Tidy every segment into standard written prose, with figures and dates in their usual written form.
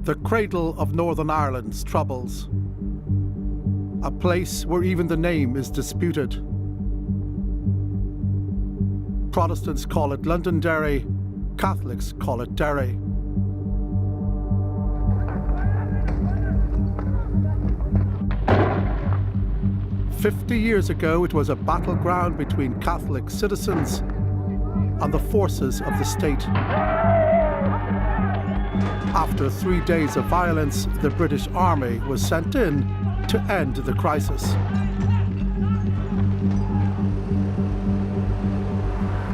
the cradle of Northern Ireland's troubles. A place where even the name is disputed. Protestants call it Londonderry, Catholics call it Derry. "50 years ago, it was a battleground between Catholic citizens and the forces of the state. After 3 days of violence, the British Army was sent in to end the crisis."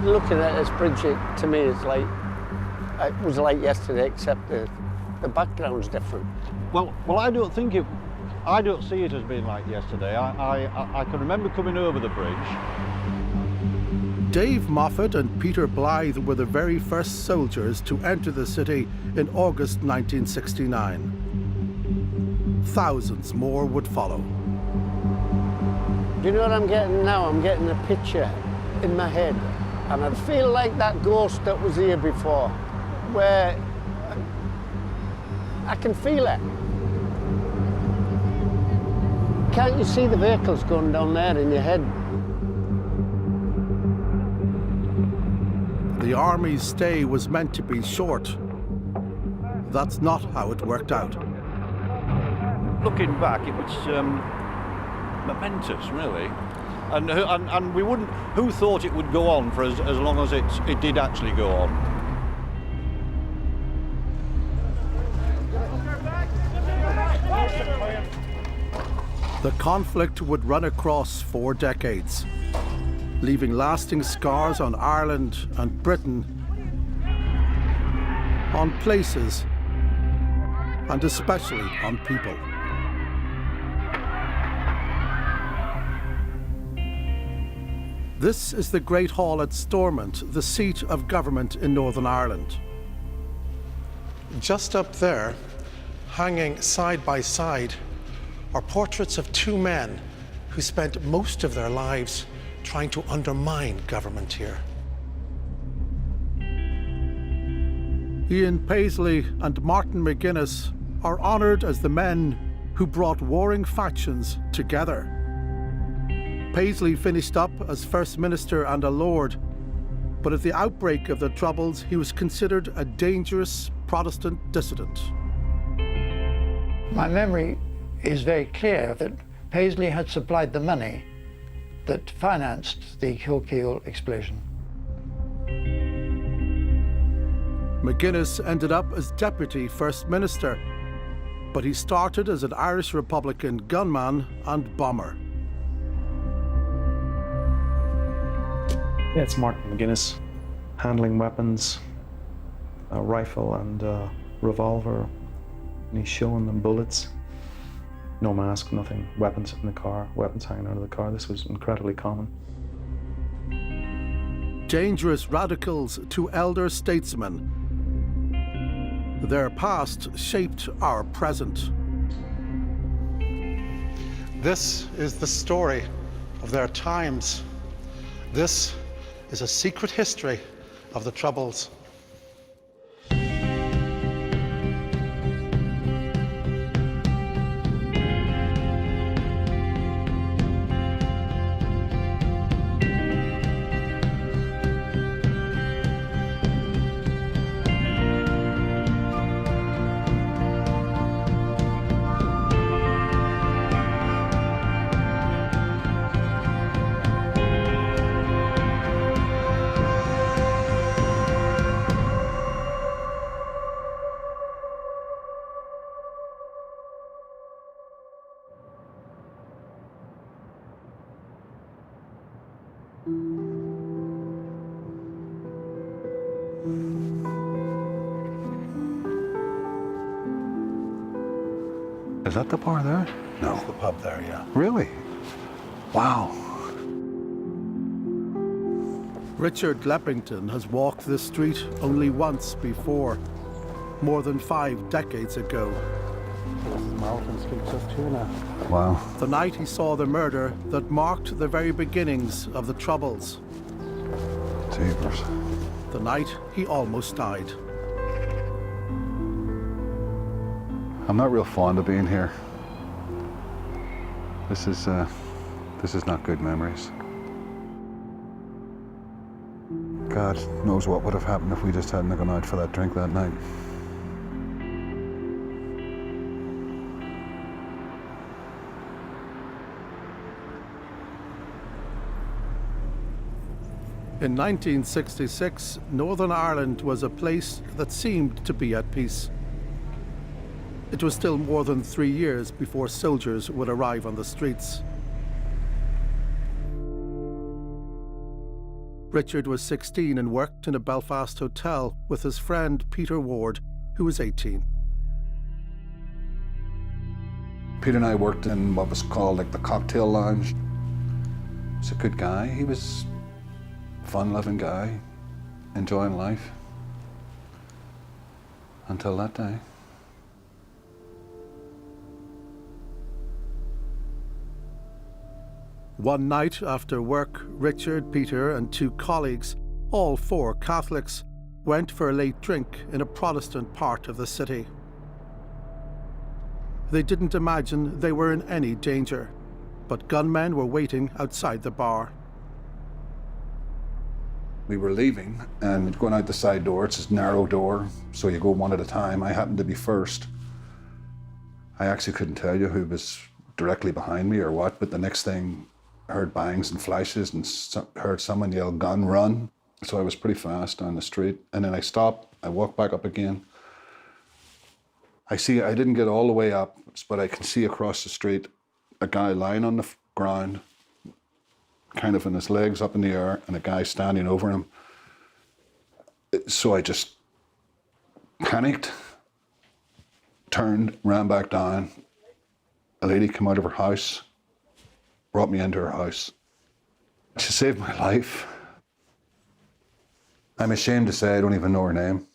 Looking at this bridge, to me, it was like yesterday, except the background's different. Well, I don't see it as being like yesterday. I can remember coming over the bridge. Dave Moffat and Peter Blythe were the very first soldiers to enter the city in August 1969. Thousands more would follow. Do you know what I'm getting now? I'm getting a picture in my head, and I feel like that ghost that was here before, where I can feel it. Can't you see the vehicles going down there in your head? The army's stay was meant to be short. That's not how it worked out. Looking back, it was momentous, really. And we wouldn't. Who thought it would go on for as long as it did actually go on? The conflict would run across 4 decades, leaving lasting scars on Ireland and Britain, on places, and especially on people. This is the Great Hall at Stormont, the seat of government in Northern Ireland. Just up there, hanging side by side, are portraits of 2 men who spent most of their lives trying to undermine government here. Ian Paisley and Martin McGuinness are honoured as the men who brought warring factions together. Paisley finished up as First Minister and a Lord, but at the outbreak of the Troubles, he was considered a dangerous Protestant dissident. My memory is very clear that Paisley had supplied the money that financed the Kilkeel explosion. McGuinness ended up as Deputy First Minister, but he started as an Irish Republican gunman and bomber. Yeah, it's Martin McGuinness, handling weapons, a rifle and a revolver, and he's showing them bullets. No mask, nothing, weapons in the car, weapons hanging out of the car. This was incredibly common. Dangerous radicals to elder statesmen. Their past shaped our present. This is the story of their times. This is a secret history of the Troubles. Is that the bar there? No. That's the pub there, yeah. Really? Wow. Richard Leppington has walked this street only once before, more than 5 decades ago. Martin Street just here now. Wow. The night he saw the murder that marked the very beginnings of the Troubles. Jeepers. The night he almost died. I'm not real fond of being here. This is not good memories. God knows what would have happened if we just hadn't gone out for that drink that night. In 1966, Northern Ireland was a place that seemed to be at peace. It was still more than 3 years before soldiers would arrive on the streets. Richard was 16 and worked in a Belfast hotel with his friend Peter Ward, who was 18. Peter and I worked in what was called like the cocktail lounge. He's a good guy. He was a fun-loving guy, enjoying life. Until that day. One night after work, Richard, Peter and 2 colleagues, all 4 Catholics, went for a late drink in a Protestant part of the city. They didn't imagine they were in any danger, but gunmen were waiting outside the bar. We were leaving and going out the side door. It's a narrow door, so you go one at a time. I happened to be first. I actually couldn't tell you who was directly behind me or what, but the next thing, I heard bangs and flashes and heard someone yell, "Gun, run." So I was pretty fast down the street. And then I stopped, I walked back up again. I didn't get all the way up, but I can see across the street a guy lying on the ground, kind of in his legs up in the air, and a guy standing over him. So I just panicked, turned, ran back down. A lady came out of her house, brought me into her house. She saved my life. I'm ashamed to say I don't even know her name.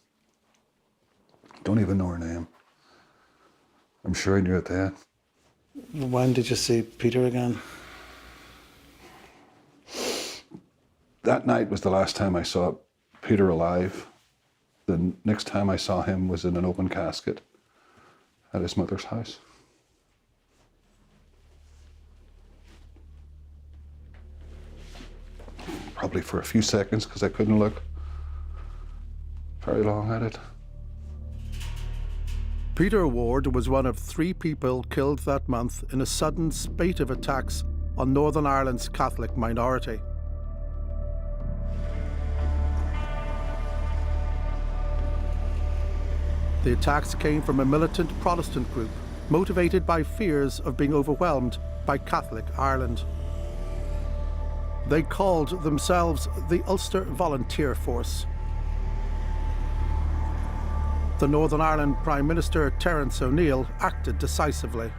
Don't even know her name. I'm sure I knew it then. When did you see Peter again? That night was the last time I saw Peter alive. The next time I saw him was in an open casket at his mother's house. Probably for a few seconds, because I couldn't look very long at it. Peter Ward was one of 3 people killed that month in a sudden spate of attacks on Northern Ireland's Catholic minority. The attacks came from a militant Protestant group, motivated by fears of being overwhelmed by Catholic Ireland. They called themselves the Ulster Volunteer Force. The Northern Ireland Prime Minister Terence O'Neill acted decisively.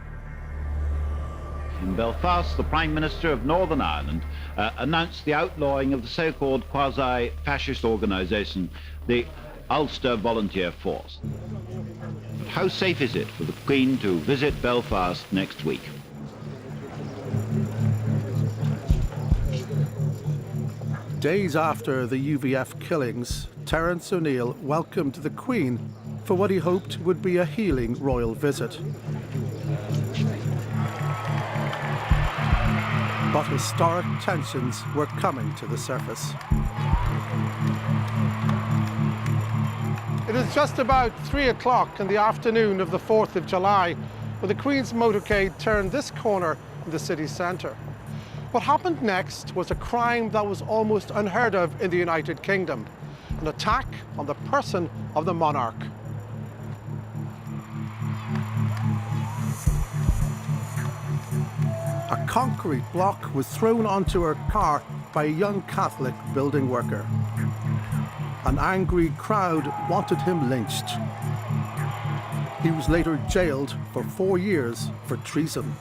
In Belfast, the Prime Minister of Northern Ireland announced the outlawing of the so-called quasi-fascist organisation, the Ulster Volunteer Force. But how safe is it for the Queen to visit Belfast next week? Days after the UVF killings, Terence O'Neill welcomed the Queen for what he hoped would be a healing royal visit. But historic tensions were coming to the surface. It is just about 3 o'clock in the afternoon of the 4th of July when the Queen's motorcade turned this corner in the city centre. What happened next was a crime that was almost unheard of in the United Kingdom, an attack on the person of the monarch. A concrete block was thrown onto her car by a young Catholic building worker. An angry crowd wanted him lynched. He was later jailed for 4 years for treason.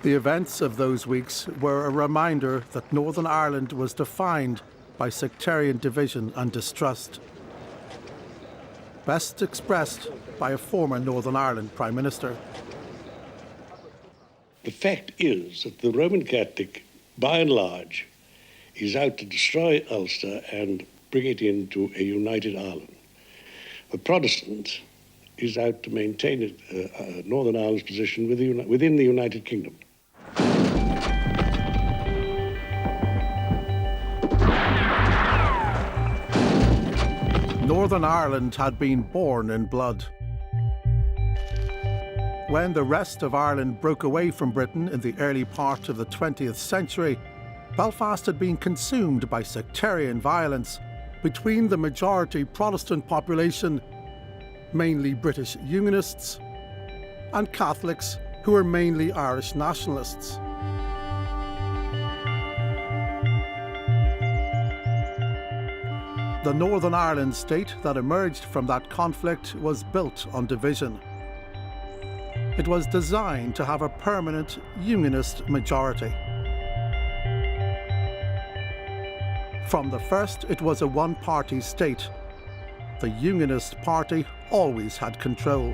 The events of those weeks were a reminder that Northern Ireland was defined by sectarian division and distrust, best expressed by a former Northern Ireland Prime Minister. The fact is that the Roman Catholic, by and large, is out to destroy Ulster and bring it into a united Ireland. The Protestant is out to maintain Northern Ireland's position within the United Kingdom. Northern Ireland had been born in blood. When the rest of Ireland broke away from Britain in the early part of the 20th century, Belfast had been consumed by sectarian violence between the majority Protestant population, mainly British Unionists, and Catholics who were mainly Irish nationalists. The Northern Ireland state that emerged from that conflict was built on division. It was designed to have a permanent Unionist majority. From the first, it was a one-party state. The Unionist Party always had control.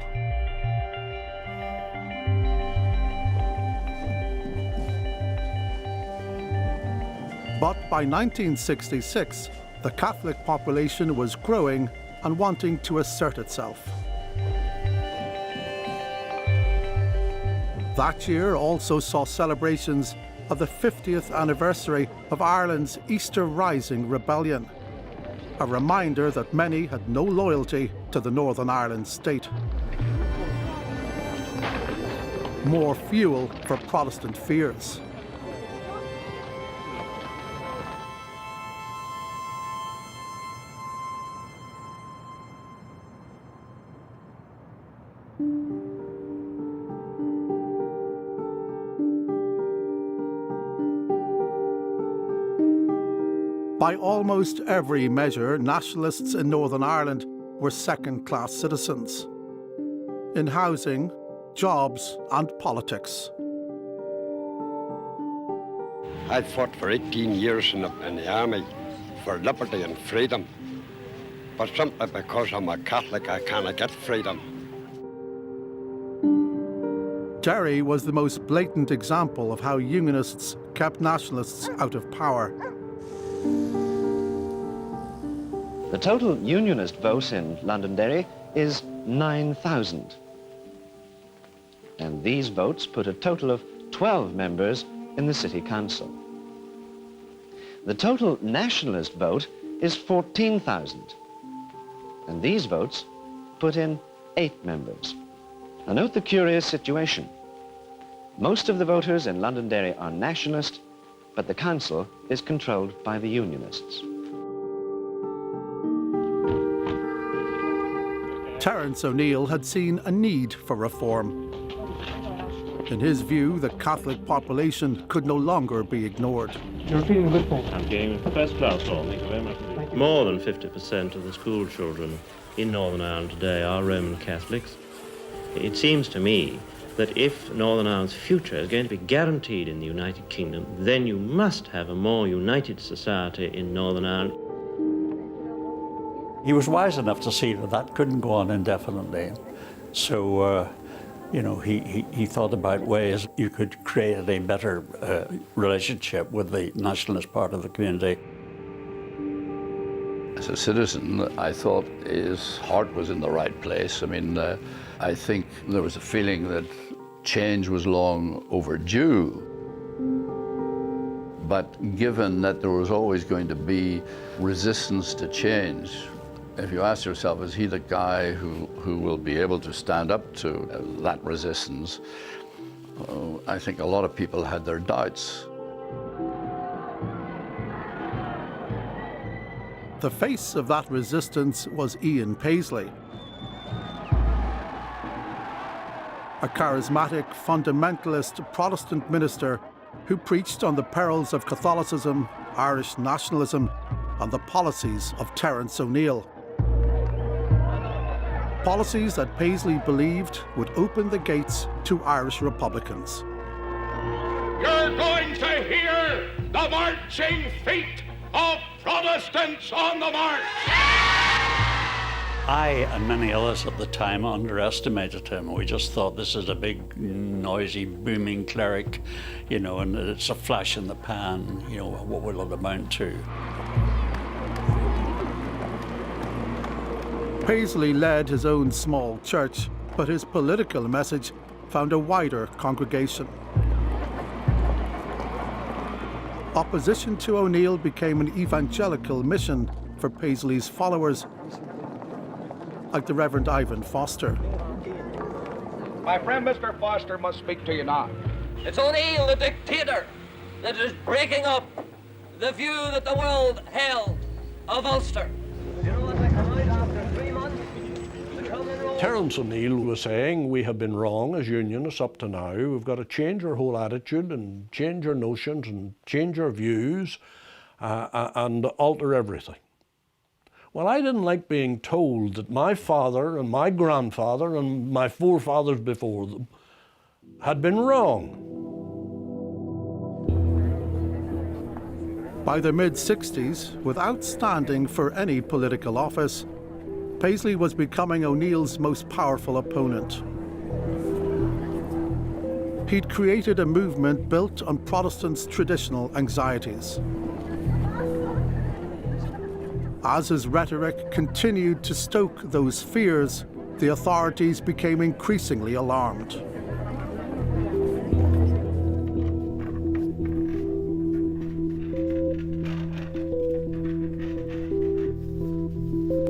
But by 1966, the Catholic population was growing and wanting to assert itself. That year also saw celebrations of the 50th anniversary of Ireland's Easter Rising rebellion, a reminder that many had no loyalty to the Northern Ireland state. More fuel for Protestant fears. By almost every measure, nationalists in Northern Ireland were second-class citizens in housing, jobs and politics. I fought for 18 years in the army for liberty and freedom, but simply because I'm a Catholic I cannot get freedom. Derry was the most blatant example of how Unionists kept nationalists out of power. The total Unionist vote in Londonderry is 9,000. And these votes put a total of 12 members in the City Council. The total Nationalist vote is 14,000. And these votes put in 8 members. Now note the curious situation. Most of the voters in Londonderry are Nationalist, but the council is controlled by the Unionists. Terence O'Neill had seen a need for reform. In his view, the Catholic population could no longer be ignored. You're feeling good, thank you. I'm feeling first class, thank you very much. More than 50% of the school children in Northern Ireland today are Roman Catholics. It seems to me that if Northern Ireland's future is going to be guaranteed in the United Kingdom, then you must have a more united society in Northern Ireland. He was wise enough to see that that couldn't go on indefinitely. So, you know, he thought about ways you could create a better relationship with the nationalist part of the community. As a citizen, I thought his heart was in the right place. I mean, I think there was a feeling that change was long overdue. But given that there was always going to be resistance to change, if you ask yourself, is he the guy who will be able to stand up to that resistance? I think a lot of people had their doubts. The face of that resistance was Ian Paisley, a charismatic, fundamentalist Protestant minister who preached on the perils of Catholicism, Irish nationalism, and the policies of Terence O'Neill. Policies that Paisley believed would open the gates to Irish Republicans. You're going to hear the marching feet of Protestants on the march. I and many others at the time underestimated him. We just thought this is a big, noisy, booming cleric, you know, and it's a flash in the pan, you know, what will it amount to? Paisley led his own small church, but his political message found a wider congregation. Opposition to O'Neill became an evangelical mission for Paisley's followers, like the Reverend Ivan Foster. My friend Mr. Foster must speak to you now. It's O'Neill, the dictator, that is breaking up the view that the world held of Ulster. Terence O'Neill was saying we have been wrong as unionists up to now. We've got to change our whole attitude and change our notions and change our views and alter everything. Well, I didn't like being told that my father and my grandfather and my forefathers before them had been wrong. By the mid-60s, without standing for any political office, Paisley was becoming O'Neill's most powerful opponent. He'd created a movement built on Protestants' traditional anxieties. As his rhetoric continued to stoke those fears, the authorities became increasingly alarmed.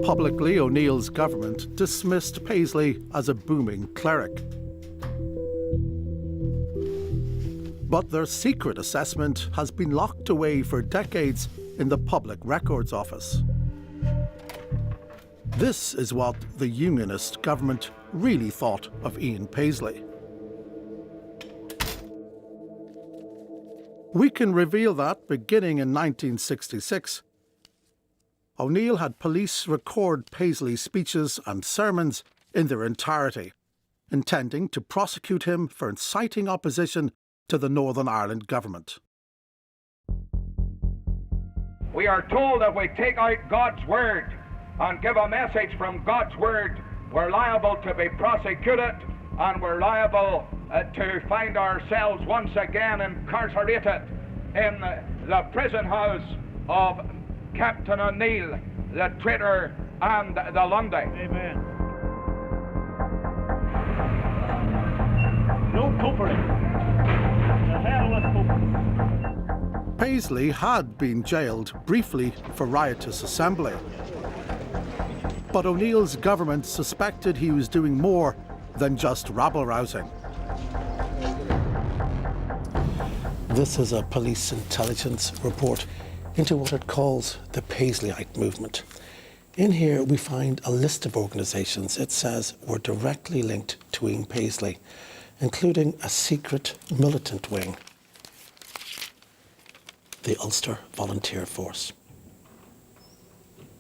Publicly, O'Neill's government dismissed Paisley as a booming cleric. But their secret assessment has been locked away for decades in the Public Records Office. This is what the Unionist government really thought of Ian Paisley. We can reveal that beginning in 1966, O'Neill had police record Paisley's speeches and sermons in their entirety, intending to prosecute him for inciting opposition to the Northern Ireland government. We are told that we take out God's word and give a message from God's word, we're liable to be prosecuted and we're liable to find ourselves once again incarcerated in the prison house of Captain O'Neill, the traitor and the Lundy. Amen. No coopery. The hell with coopery. Paisley had been jailed briefly for riotous assembly. But O'Neill's government suspected he was doing more than just rabble-rousing. This is a police intelligence report into what it calls the Paisleyite movement. In here we find a list of organisations it says were directly linked to Ian Paisley, including a secret militant wing, the Ulster Volunteer Force.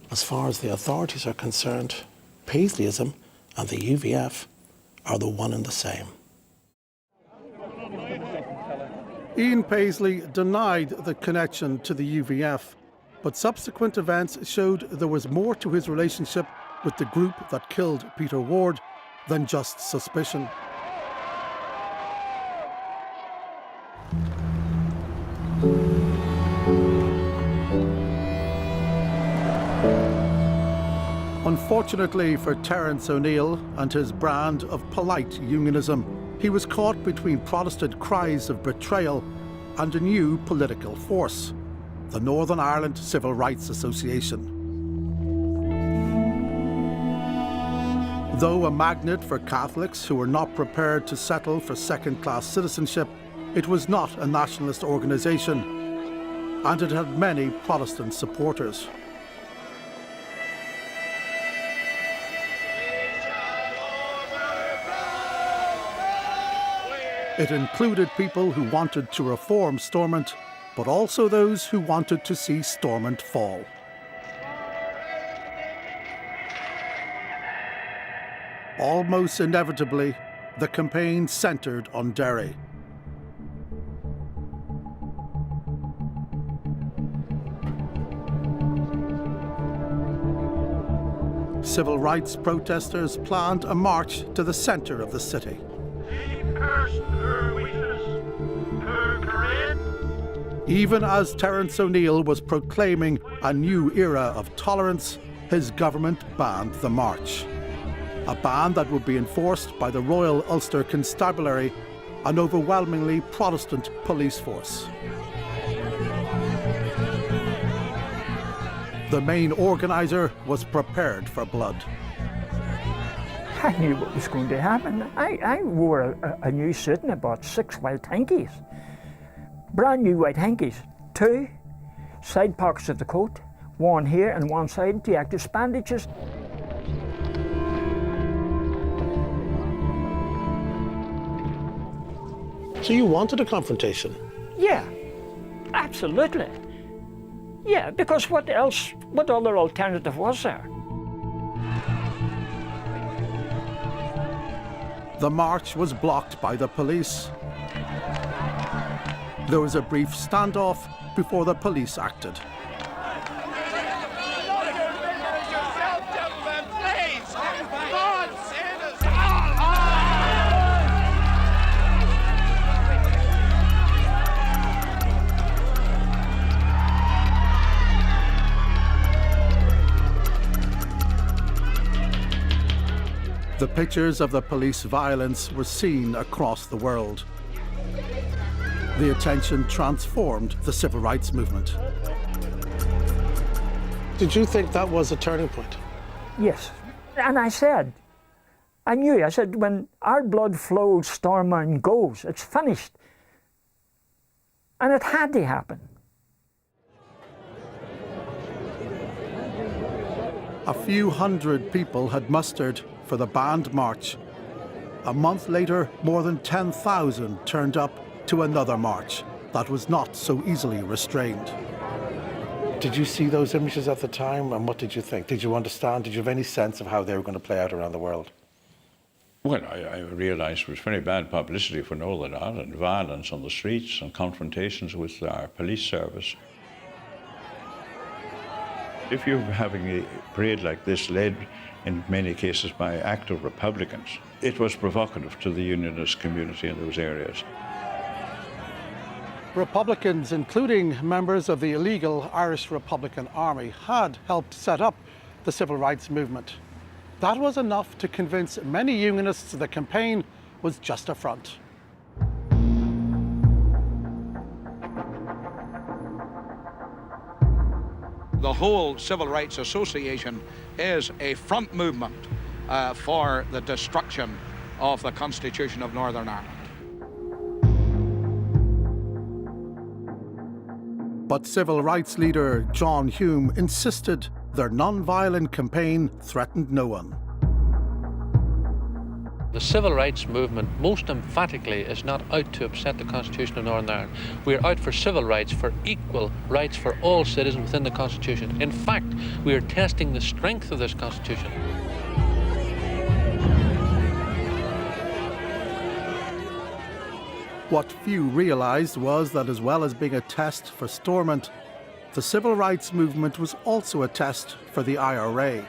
As far as the authorities are concerned, Paisleyism and the UVF are the one and the same. Ian Paisley denied the connection to the UVF, but subsequent events showed there was more to his relationship with the group that killed Peter Ward than just suspicion. Unfortunately for Terence O'Neill and his brand of polite unionism, he was caught between Protestant cries of betrayal and a new political force, the Northern Ireland Civil Rights Association. Though a magnet for Catholics who were not prepared to settle for second-class citizenship, it was not a nationalist organisation, and it had many Protestant supporters. It included people who wanted to reform Stormont, but also those who wanted to see Stormont fall. Almost inevitably, the campaign centred on Derry. civil rights protesters planned a march to the centre of the city. Even as Terence O'Neill was proclaiming a new era of tolerance, his government banned the march. A ban that would be enforced by the Royal Ulster Constabulary, an overwhelmingly Protestant police force. The main organiser was prepared for blood. I knew what was going to happen. I wore a new suit and I bought 6 white hankies. Brand new white hankies. 2 side pockets of the coat, 1 here and 1 side to act as bandages. So you wanted a confrontation? Yeah, absolutely. Yeah, because what else, what other alternative was there? The march was blocked by the police. There was a brief standoff before the police acted. The pictures of the police violence were seen across the world. The attention transformed the civil rights movement. Did you think that was a turning point? Yes. And I said, I knew, I said, when our blood flows, Stormont goes, it's finished. And it had to happen. A few hundred people had mustered for the banned march. A month later, more than 10,000 turned up to another march that was not so easily restrained. Did you see those images at the time, and what did you think? Did you understand? Did you have any sense of how they were going to play out around the world? Well, I realised it was very bad publicity for Northern Ireland, violence on the streets and confrontations with our police service. If you're having a parade like this led in many cases by active Republicans, it was provocative to the unionist community in those areas. Republicans, including members of the illegal Irish Republican Army, had helped set up the civil rights movement. That was enough to convince many unionists the campaign was just a front. The whole Civil Rights Association is a front movement for the destruction of the Constitution of Northern Ireland. But civil rights leader John Hume insisted their non-violent campaign threatened no one. The civil rights movement most emphatically is not out to upset the Constitution of Northern Ireland. We are out for civil rights, for equal rights for all citizens within the Constitution. In fact, we are testing the strength of this Constitution. What few realised was that as well as being a test for Stormont, the civil rights movement was also a test for the IRA.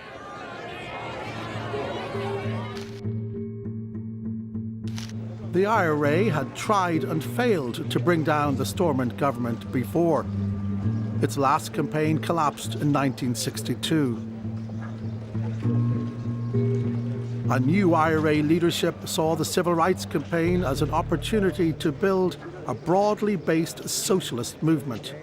The IRA had tried and failed to bring down the Stormont government before. Its last campaign collapsed in 1962. A new IRA leadership saw the civil rights campaign as an opportunity to build a broadly based socialist movement.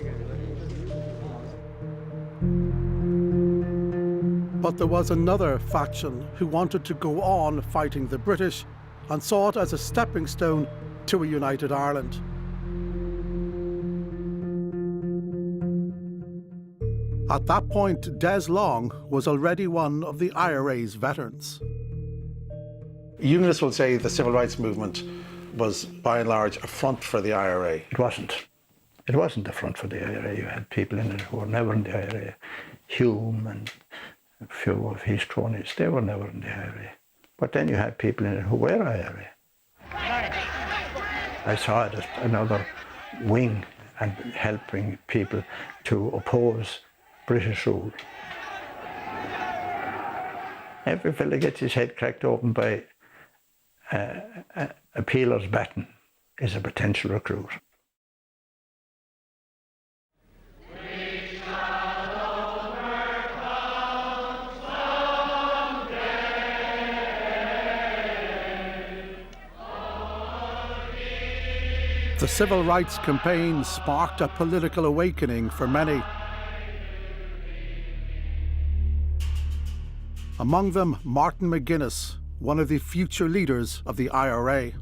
But there was another faction who wanted to go on fighting the British and saw it as a stepping stone to a united Ireland. At that point, Des Long was already one of the IRA's veterans. Unionists will say the civil rights movement was, by and large, a front for the IRA. It wasn't. It wasn't a front for the IRA. You had people in it who were never in the IRA. Hume and a few of his cronies, they were never in the IRA. But then you had people in it who were IRA. I saw it as another wing and helping people to oppose British rule. Every fella gets his head cracked open by a peeler's baton is a potential recruit. The civil rights campaign sparked a political awakening for many. Among them, Martin McGuinness, one of the future leaders of the IRA.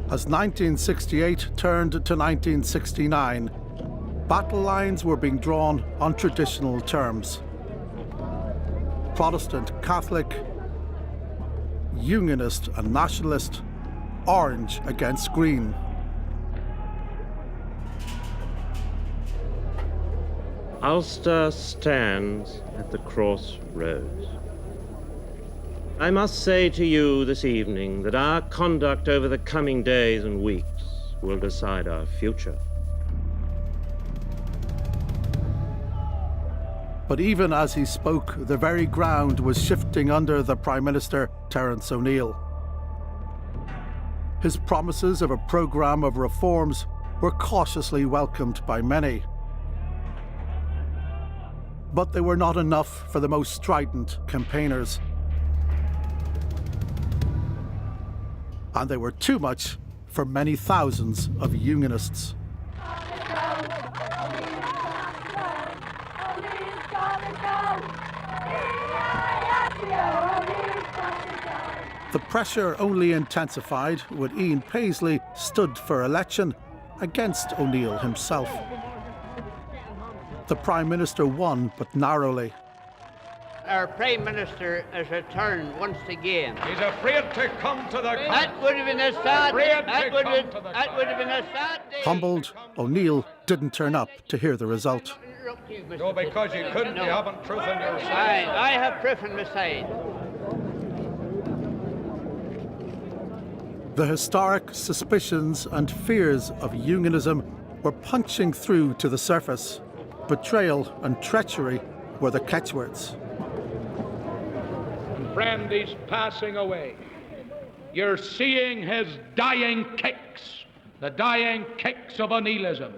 As 1968 turned to 1969, battle lines were being drawn on traditional terms. Protestant, Catholic, Unionist and Nationalist, orange against green. Ulster stands at the crossroads. I must say to you this evening that our conduct over the coming days and weeks will decide our future. But even as he spoke, the very ground was shifting under the Prime Minister, Terence O'Neill. His promises of a programme of reforms were cautiously welcomed by many. But they were not enough for the most strident campaigners. And they were too much for many thousands of Unionists. The pressure only intensified when Ian Paisley stood for election against O'Neill himself. The Prime Minister won, but narrowly. Our Prime Minister has returned once again. He's afraid to come to the... That would have been a sad day. That would have been a sad day. Humbled, O'Neill didn't turn up to hear the result. No, because you couldn't. You haven't truth on your side. I have proof on my side. The historic suspicions and fears of unionism were punching through to the surface. Betrayal and treachery were the catchwords. Friend, he's passing away. You're seeing his dying kicks, the dying kicks of O'Neillism.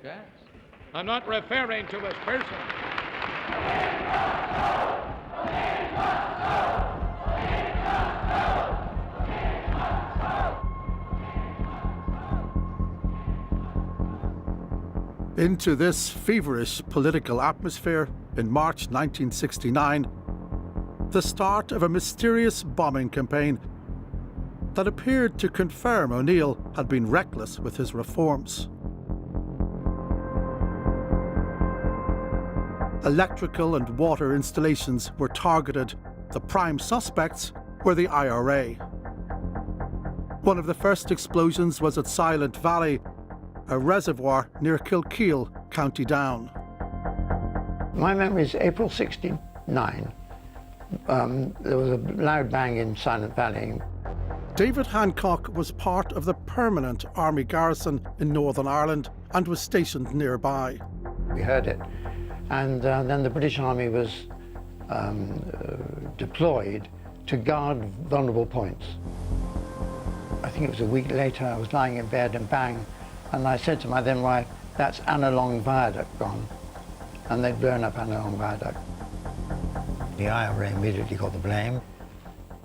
Yes. I'm not referring to his person. Into this feverish political atmosphere in March 1969, the start of a mysterious bombing campaign that appeared to confirm O'Neill had been reckless with his reforms. Electrical and water installations were targeted. The prime suspects were the IRA. One of the first explosions was at Silent Valley, a reservoir near Kilkeel, County Down. My memory is April 69. There was a loud bang in Silent Valley. David Hancock was part of the permanent army garrison in Northern Ireland and was stationed nearby. We heard it. And then the British Army was deployed to guard vulnerable points. I think it was a week later, I was lying in bed and bang, and I said to my then wife, that's Annalong Viaduct gone. And they'd blown up Annalong Viaduct. The IRA immediately got the blame,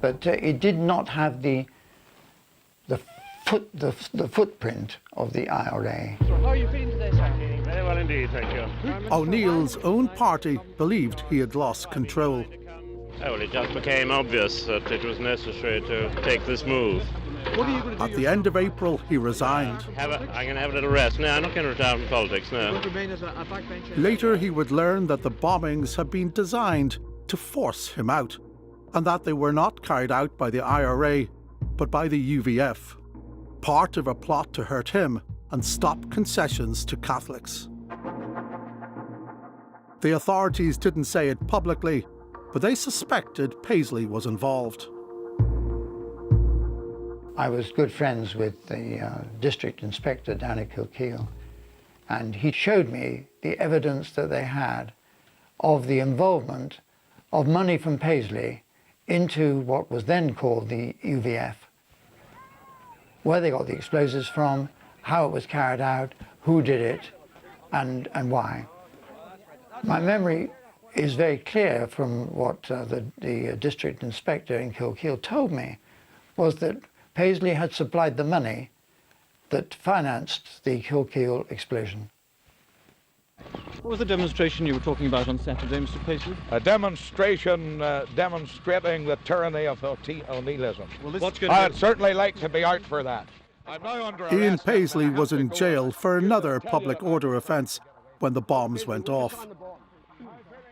but it did not have the footprint of the IRA. So how are you feeling today, sir? Very well indeed, thank you. O'Neill's own party believed he had lost control. Oh, well, it just became obvious that it was necessary to take this move. What are you going to do? At the end of April, he resigned. I'm going to have a little rest. No, I'm not going to retire from politics, no. Going to remain as a backbencher? Later, he would learn that the bombings had been designed to force him out, and that they were not carried out by the IRA, but by the UVF, part of a plot to hurt him and stop concessions to Catholics. The authorities didn't say it publicly, but they suspected Paisley was involved. I was good friends with the district inspector down at Kilkeel, And he showed me the evidence that they had of the involvement of money from Paisley into what was then called the UVF, where they got the explosives from, how it was carried out, who did it, and why. My memory is very clear from what the district inspector in Kilkeel told me, was that Paisley had supplied the money that financed the Kilkeel explosion. What was the demonstration you were talking about on Saturday, Mr. Paisley? A demonstration demonstrating the tyranny of O'Neillism. Well, I'd certainly like to be out for that. I'm now under arrest. Ian Paisley was in jail for another public order offence when the bombs went off.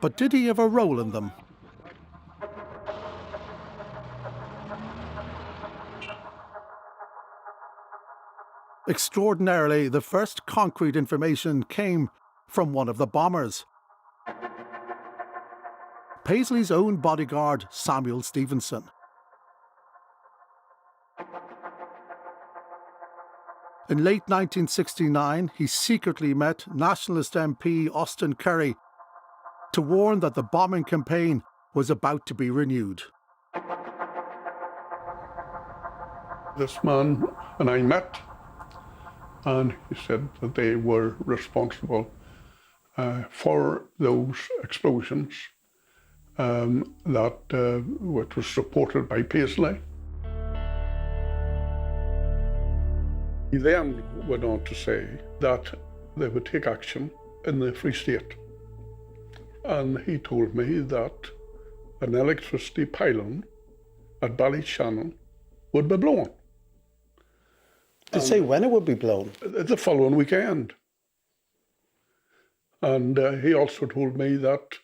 But did he have a role in them? Extraordinarily, the first concrete information came from one of the bombers. Paisley's own bodyguard, Samuel Stevenson. In late 1969, he secretly met Nationalist MP Austin Curry to warn that the bombing campaign was about to be renewed. This man and I met, and he said that they were responsible for those explosions which was reported by Paisley. He then went on to say that they would take action in the Free State. And he told me that an electricity pylon at Ballyshannon would be blown. Did he say when it would be blown? The following weekend. And he also told me that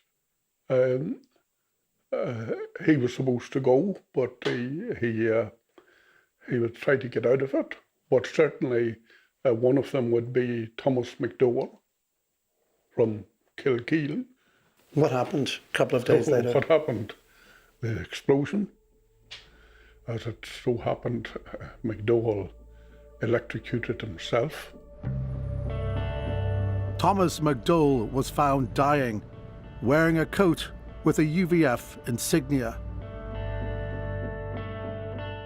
he was supposed to go, but he would try to get out of it. But certainly one of them would be Thomas McDowell from Kilkeel. What happened a couple of days later? What happened? The explosion. As it so happened, McDowell electrocuted himself. Thomas McDowell was found dying, wearing a coat with a UVF insignia.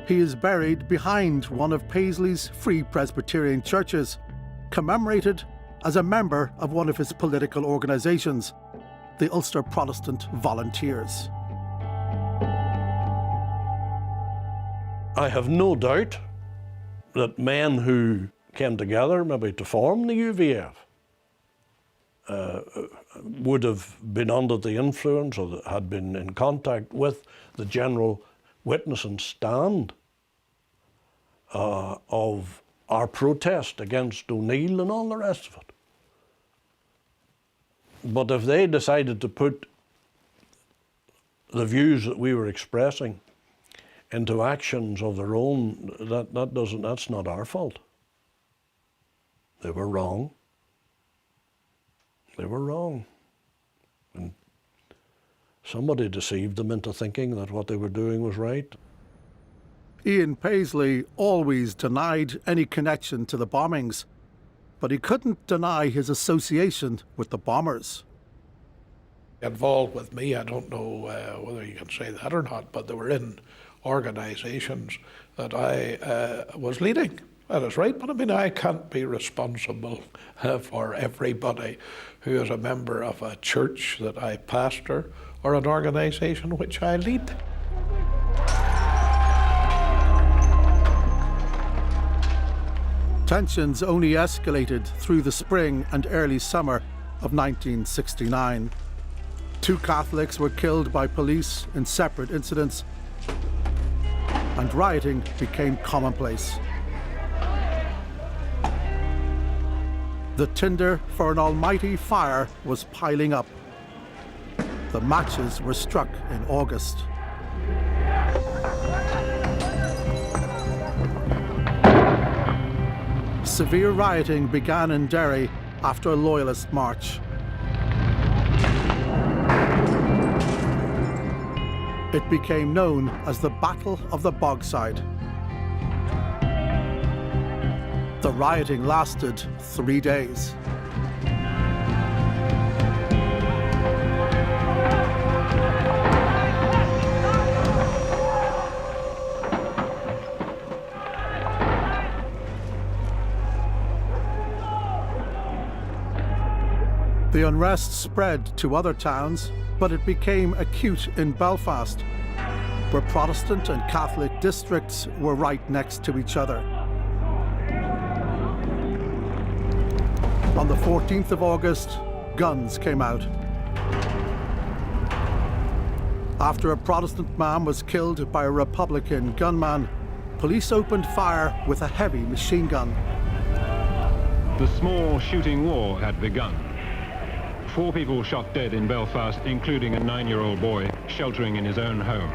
He is buried behind one of Paisley's Free Presbyterian churches, commemorated as a member of one of his political organisations, the Ulster Protestant Volunteers. I have no doubt that men who came together maybe to form the UVF would have been under the influence or had been in contact with the general witness and stand of our protest against O'Neill and all the rest of it. But if they decided to put the views that we were expressing into actions of their own, that's not our fault. They were wrong. They were wrong. And somebody deceived them into thinking that what they were doing was right. Ian Paisley always denied any connection to the bombings, but he couldn't deny his association with the bombers. Involved with me, I don't know whether you can say that or not, but they were in organisations that I was leading. That is right, but I mean, I can't be responsible for everybody who is a member of a church that I pastor or an organisation which I lead. Tensions only escalated through the spring and early summer of 1969. 2 Catholics were killed by police in separate incidents, and rioting became commonplace. The tinder for an almighty fire was piling up. The matches were struck in August. Severe rioting began in Derry after a loyalist march. It became known as the Battle of the Bogside. The rioting lasted 3 days. The unrest spread to other towns, but it became acute in Belfast, where Protestant and Catholic districts were right next to each other. On the 14th of August, guns came out. After a Protestant man was killed by a Republican gunman, police opened fire with a heavy machine gun. The small shooting war had begun. 4 people shot dead in Belfast, including a 9-year-old boy sheltering in his own home.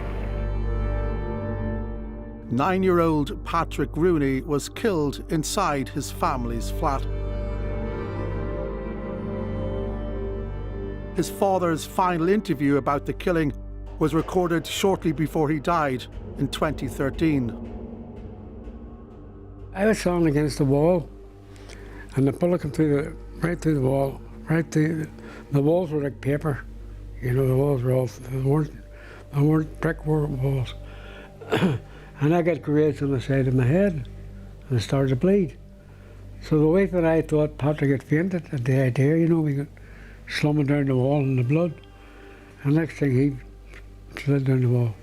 9-year-old Patrick Rooney was killed inside his family's flat. His father's final interview about the killing was recorded shortly before he died in 2013. I was standing against the wall, and the bullet came right through the wall, the walls were like paper. You know, the walls were all, they weren't brick walls. And I got grazed on the side of my head, and I started to bleed. So the way that I thought Patrick had fainted at the idea, you know, we got slumming down the wall in the blood. And next thing he slid down the wall.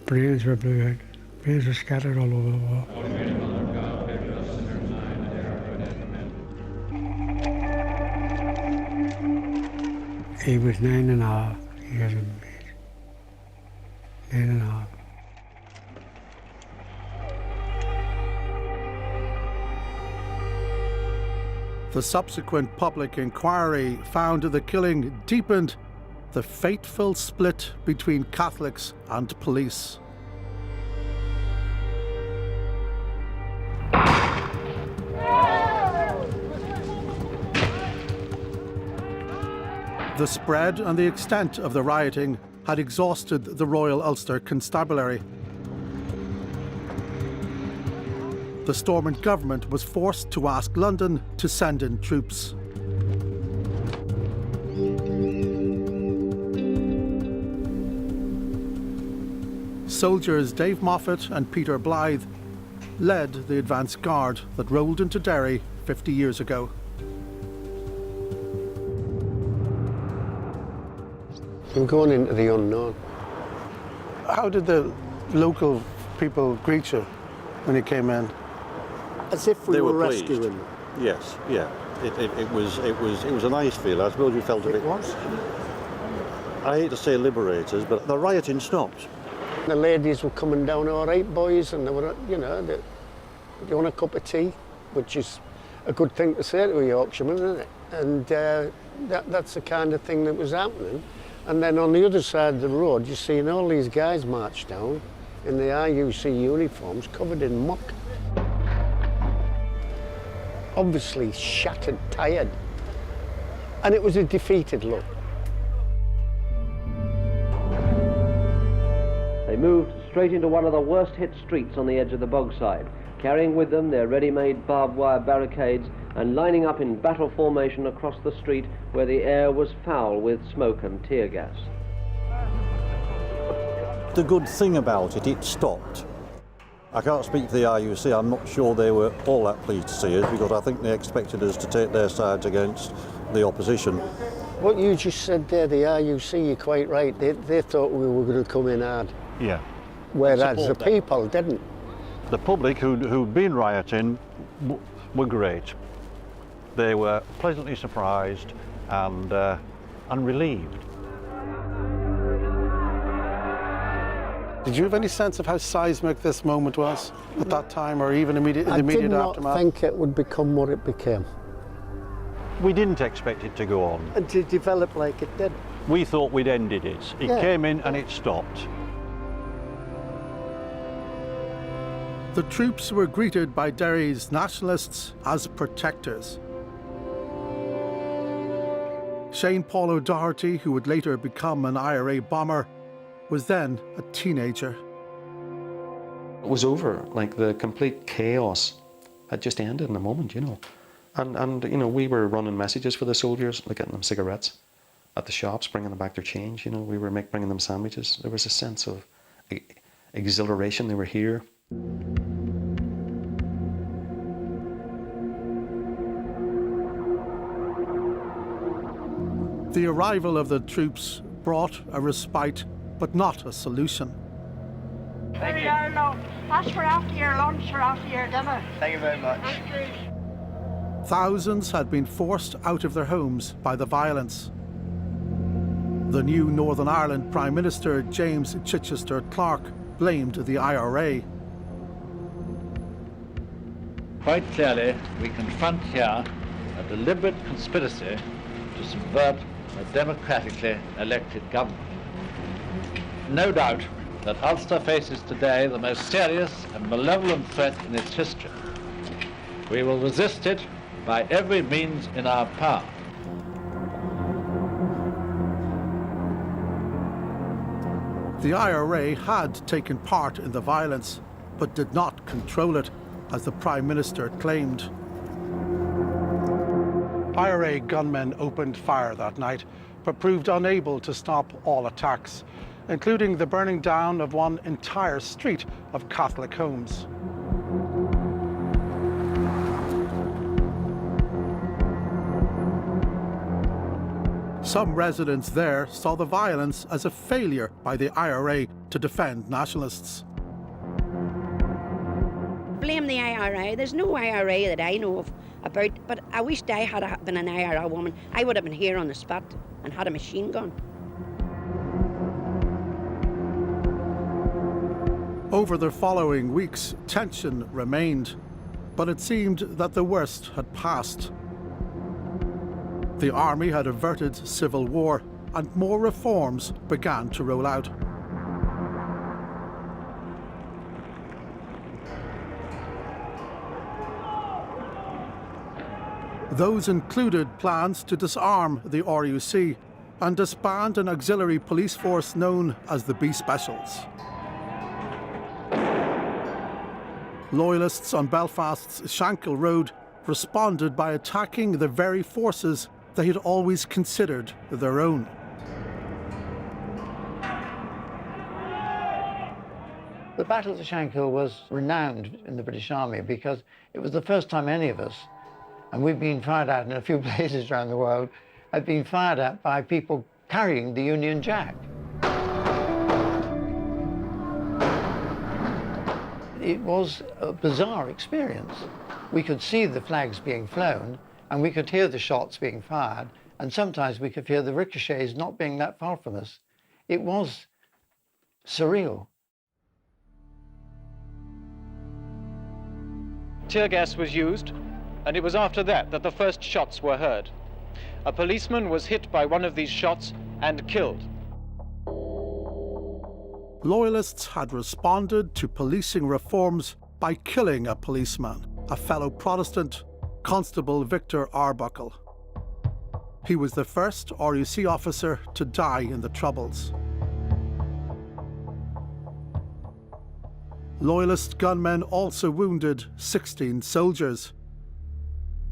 Brains were blew out. Brains were scattered all over the wall. He was 9.5 years of age. 9.5. The subsequent public inquiry found the killing deepened the fateful split between Catholics and police. The spread and the extent of the rioting had exhausted the Royal Ulster Constabulary. The Stormont government was forced to ask London to send in troops. Soldiers Dave Moffat and Peter Blythe led the advance guard that rolled into Derry 50 years ago. I'm going into the unknown. How did the local people greet you when you came in? As if we were pleased. rescuing them. Yes, yeah. It was a nice feel. I suppose we felt a bit. It was. I hate to say liberators, but the rioting stopped. The ladies were coming down, all right, boys, and they were, you know, do you want a cup of tea? Which is a good thing to say to a Yorkshireman, isn't it? And that's the kind of thing that was happening. And then on the other side of the road, you're seeing all these guys march down in the IUC uniforms, covered in muck. Obviously shattered, tired. And it was a defeated look. They moved straight into one of the worst hit streets on the edge of the bogside, carrying with them their ready-made barbed wire barricades and lining up in battle formation across the street where the air was foul with smoke and tear gas. The good thing about it, it stopped. I can't speak for the IUC, I'm not sure they were all that pleased to see us because I think they expected us to take their sides against the opposition. What you just said there, the IUC, you're quite right, they thought we were going to come in hard. Yeah. Whereas the people didn't. The public who'd been rioting were great. They were pleasantly surprised and relieved. Did you have any sense of how seismic this moment was at that time, or even in the immediate aftermath? I did not think it would become what it became. We didn't expect it to go on. And to develop like it did. We thought we'd ended it. It came in and it stopped. The troops were greeted by Derry's nationalists as protectors. Shane Paul O'Doherty, who would later become an IRA bomber, was then a teenager. It was over, like the complete chaos had just ended in a moment, you know. And you know, we were running messages for the soldiers, like getting them cigarettes at the shops, bringing them back their change, you know. We were bringing them sandwiches. There was a sense of exhilaration. They were here. The arrival of the troops brought a respite, but not a solution. Thank you. That's for after your lunch or after your dinner. Thank you very much. Thank you. Thousands had been forced out of their homes by the violence. The new Northern Ireland Prime Minister, James Chichester Clark, blamed the IRA. Quite clearly, we confront here a deliberate conspiracy to subvert a democratically elected government. No doubt that Ulster faces today the most serious and malevolent threat in its history. We will resist it by every means in our power. The IRA had taken part in the violence, but did not control it, as the Prime Minister claimed. IRA gunmen opened fire that night, but proved unable to stop all attacks, including the burning down of one entire street of Catholic homes. Some residents there saw the violence as a failure by the IRA to defend nationalists. Blame the IRA. There's no IRA that I know of about, but I wished I had been an IRA woman. I would have been here on the spot and had a machine gun. Over the following weeks, tension remained, but it seemed that the worst had passed. The army had averted civil war, and more reforms began to roll out. Those included plans to disarm the RUC and disband an auxiliary police force known as the B Specials. Loyalists on Belfast's Shankill Road responded by attacking the very forces they had always considered their own. The Battle of Shankill was renowned in the British Army because it was the first time any of us, and we've been fired at in a few places around the world, had been fired at by people carrying the Union Jack. It was a bizarre experience. We could see the flags being flown, and we could hear the shots being fired, and sometimes we could hear the ricochets not being that far from us. It was surreal. Tear gas was used, and it was after that that the first shots were heard. A policeman was hit by one of these shots and killed. Loyalists had responded to policing reforms by killing a policeman, a fellow Protestant, Constable Victor Arbuckle. He was the first RUC officer to die in the Troubles. Loyalist gunmen also wounded 16 soldiers.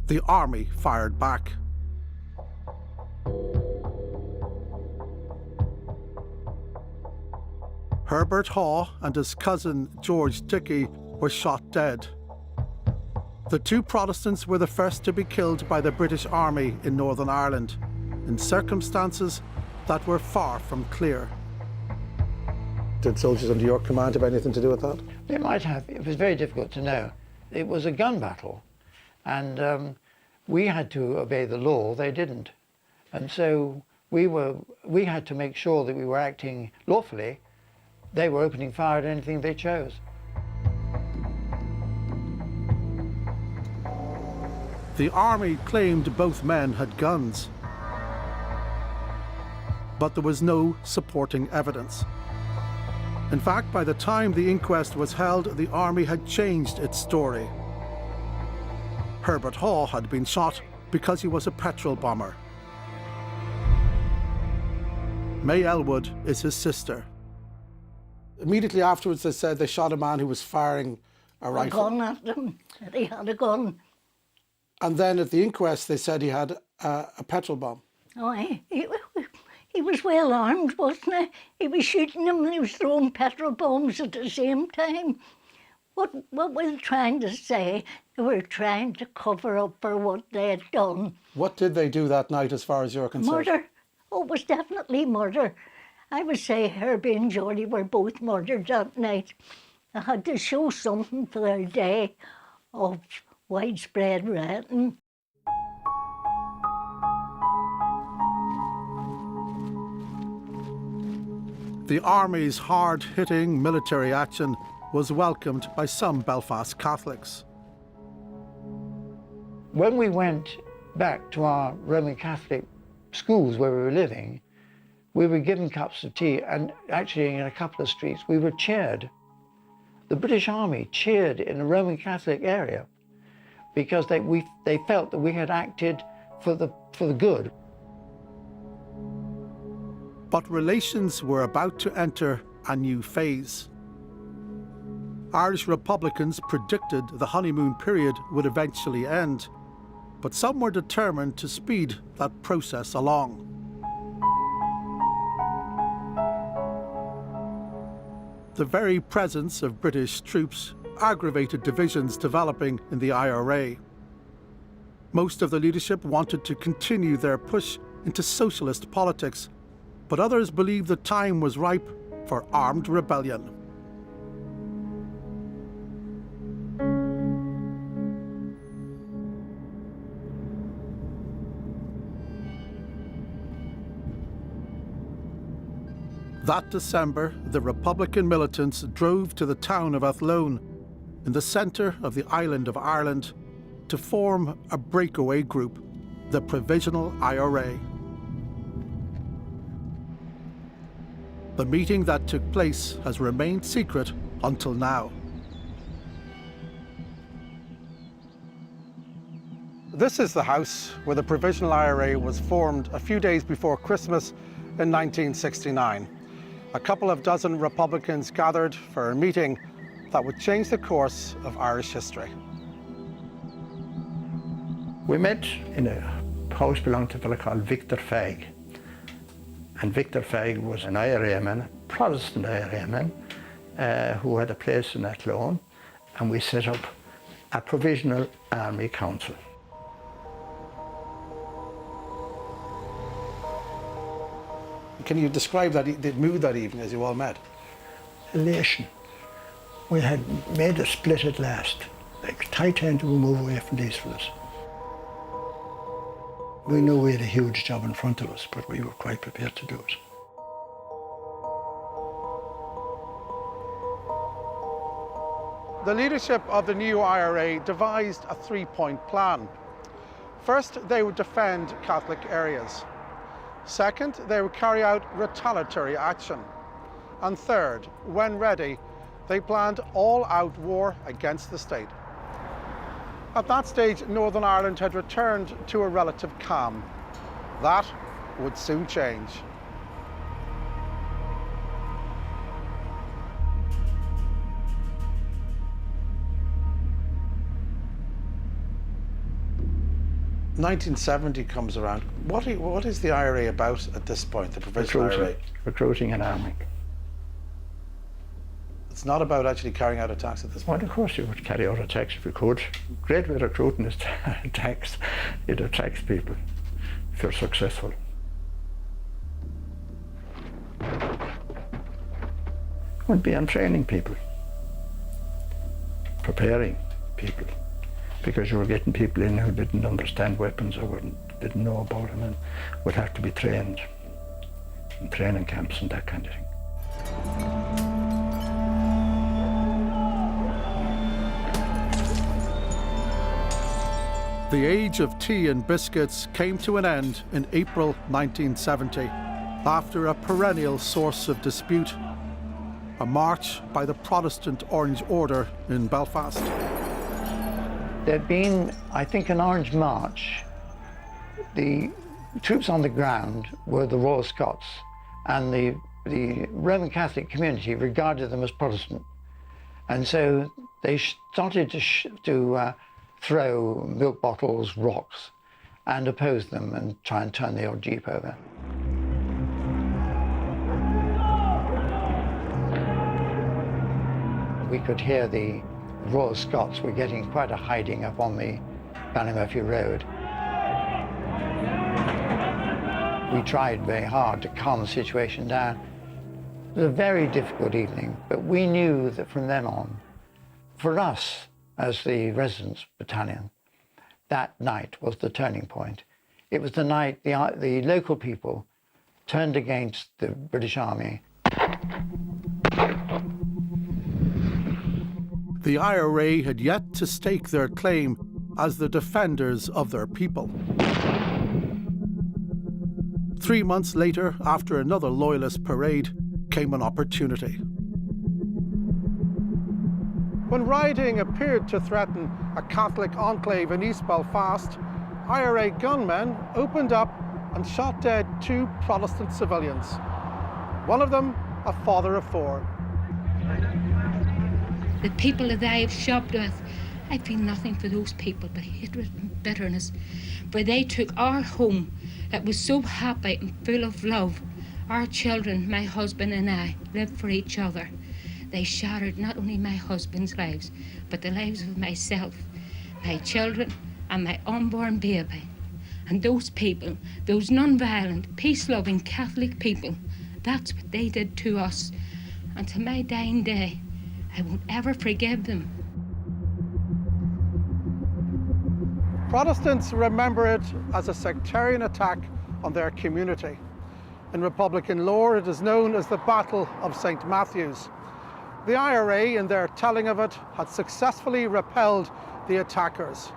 The army fired back. Herbert Haw and his cousin George Dickey were shot dead. The two Protestants were the first to be killed by the British Army in Northern Ireland, in circumstances that were far from clear. Did soldiers under your command have anything to do with that? They might have. It was very difficult to know. It was a gun battle, and we had to obey the law. They didn't, and so we had to make sure that we were acting lawfully. They were opening fire at anything they chose. The army claimed both men had guns, but there was no supporting evidence. In fact, by the time the inquest was held, the army had changed its story. Herbert Haw had been shot because he was a petrol bomber. May Elwood is his sister. Immediately afterwards, they said they shot a man who was firing a rifle. A gun at them. He had a gun. And then at the inquest, they said he had a petrol bomb. Oh, he was well armed, wasn't he? He was shooting them and he was throwing petrol bombs at the same time. What were they trying to say? They were trying to cover up for what they had done. What did they do that night as far as you're concerned? Murder. Oh, it was definitely murder. I would say Herbie and Geordie were both murdered that night. They had to show something for their day of widespread rioting. The Army's hard-hitting military action was welcomed by some Belfast Catholics. When we went back to our Roman Catholic schools where we were living, we were given cups of tea, and actually in a couple of streets we were cheered. The British Army cheered in a Roman Catholic area because they felt that we had acted for the good. But relations were about to enter a new phase. Irish Republicans predicted the honeymoon period would eventually end, but some were determined to speed that process along. The very presence of British troops aggravated divisions developing in the IRA. Most of the leadership wanted to continue their push into socialist politics, but others believed the time was ripe for armed rebellion. That December, the Republican militants drove to the town of Athlone, in the centre of the island of Ireland, to form a breakaway group, the Provisional IRA. The meeting that took place has remained secret until now. This is the house where the Provisional IRA was formed a few days before Christmas in 1969. A couple of dozen Republicans gathered for a meeting that would change the course of Irish history. We met in a house belonging to a fellow called Victor Fagg. And Victor Fagg was an IRA man, a Protestant IRA man, who had a place in Athlone, and we set up a Provisional Army Council. Can you describe the mood that evening as you all met? Elation. We had made a split at last. Like, high time to move away from these fellas. We knew we had a huge job in front of us, but we were quite prepared to do it. The leadership of the new IRA devised a three-point plan. First, they would defend Catholic areas. Second, they would carry out retaliatory action. And third, when ready, they planned all-out war against the state. At that stage, Northern Ireland had returned to a relative calm. That would soon change. "1970 comes around. What is the IRA about at this point, the Provisional IRA? Recruiting and arming. It's not about actually carrying out attacks at this point? Well, of course you would carry out attacks if you could. Great way of recruiting is attacks. It attacks people if you're successful. It would be on training people, preparing people, because you were getting people in who didn't understand weapons or didn't know about them and would have to be trained in training camps and that kind of thing. The age of tea and biscuits came to an end in April 1970, after a perennial source of dispute, a march by the Protestant Orange Order in Belfast. There'd been, I think, an Orange March. The troops on the ground were the Royal Scots, and the Roman Catholic community regarded them as Protestant. And so they started to throw milk bottles, rocks, and oppose them and try and turn the old jeep over. We could hear the Royal Scots were getting quite a hiding up on the Ballymurphy Road. We tried very hard to calm the situation down. It was a very difficult evening, but we knew that from then on, for us as the Residence Battalion, that night was the turning point. It was the night the local people turned against the British Army. The IRA had yet to stake their claim as the defenders of their people. 3 months later, after another Loyalist parade, came an opportunity. When rioting appeared to threaten a Catholic enclave in East Belfast, IRA gunmen opened up and shot dead 2 Protestant civilians. One of them, a father of 4. The people that I have shopped with, I feel nothing for those people but hatred and bitterness. For they took our home that was so happy and full of love. Our children, my husband and I, lived for each other. They shattered not only my husband's lives, but the lives of myself, my children, and my unborn baby. And those people, those non-violent, peace-loving Catholic people, that's what they did to us. And to my dying day, I won't ever forgive them. Protestants remember it as a sectarian attack on their community. In Republican lore, it is known as the Battle of St. Matthew's. The IRA, in their telling of it, had successfully repelled the attackers.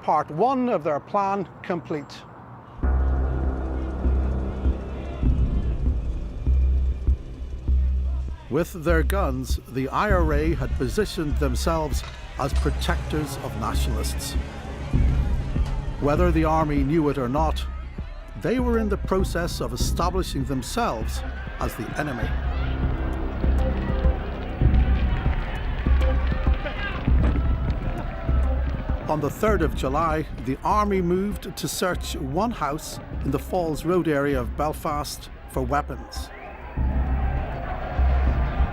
Part 1 of their plan complete. With their guns, the IRA had positioned themselves as protectors of nationalists. Whether the army knew it or not, they were in the process of establishing themselves as the enemy. On the 3rd of July, the army moved to search one house in the Falls Road area of Belfast for weapons.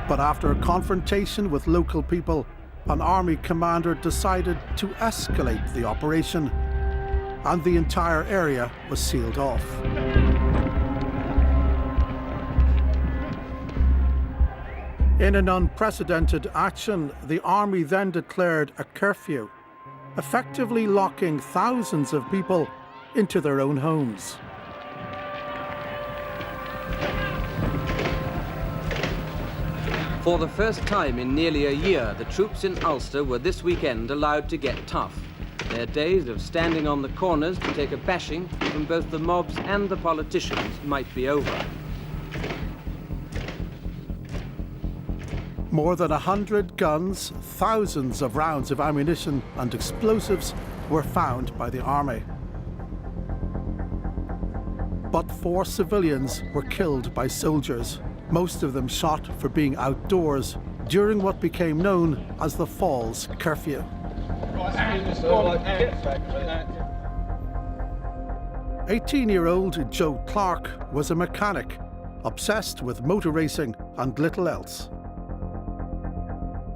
But after a confrontation with local people, an army commander decided to escalate the operation, and the entire area was sealed off. In an unprecedented action, the army then declared a curfew, effectively locking thousands of people into their own homes. For the first time in nearly a year, the troops in Ulster were this weekend allowed to get tough. Their days of standing on the corners to take a bashing from both the mobs and the politicians might be over. More than 100 guns, thousands of rounds of ammunition and explosives were found by the army. But 4 civilians were killed by soldiers, most of them shot for being outdoors during what became known as the Falls Curfew. 18-year-old Joe Clark was a mechanic, obsessed with motor racing and little else.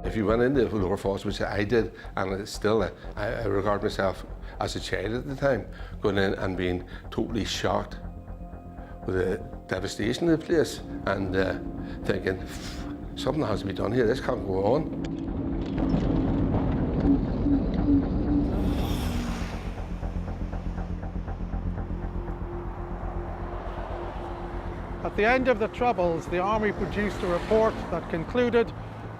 If you went into the lower falls, which I did, and it's still, I regard myself as a child at the time, going in and being totally shocked with the devastation of the place, and thinking, something has to be done here, this can't go on. At the end of the Troubles, the army produced a report that concluded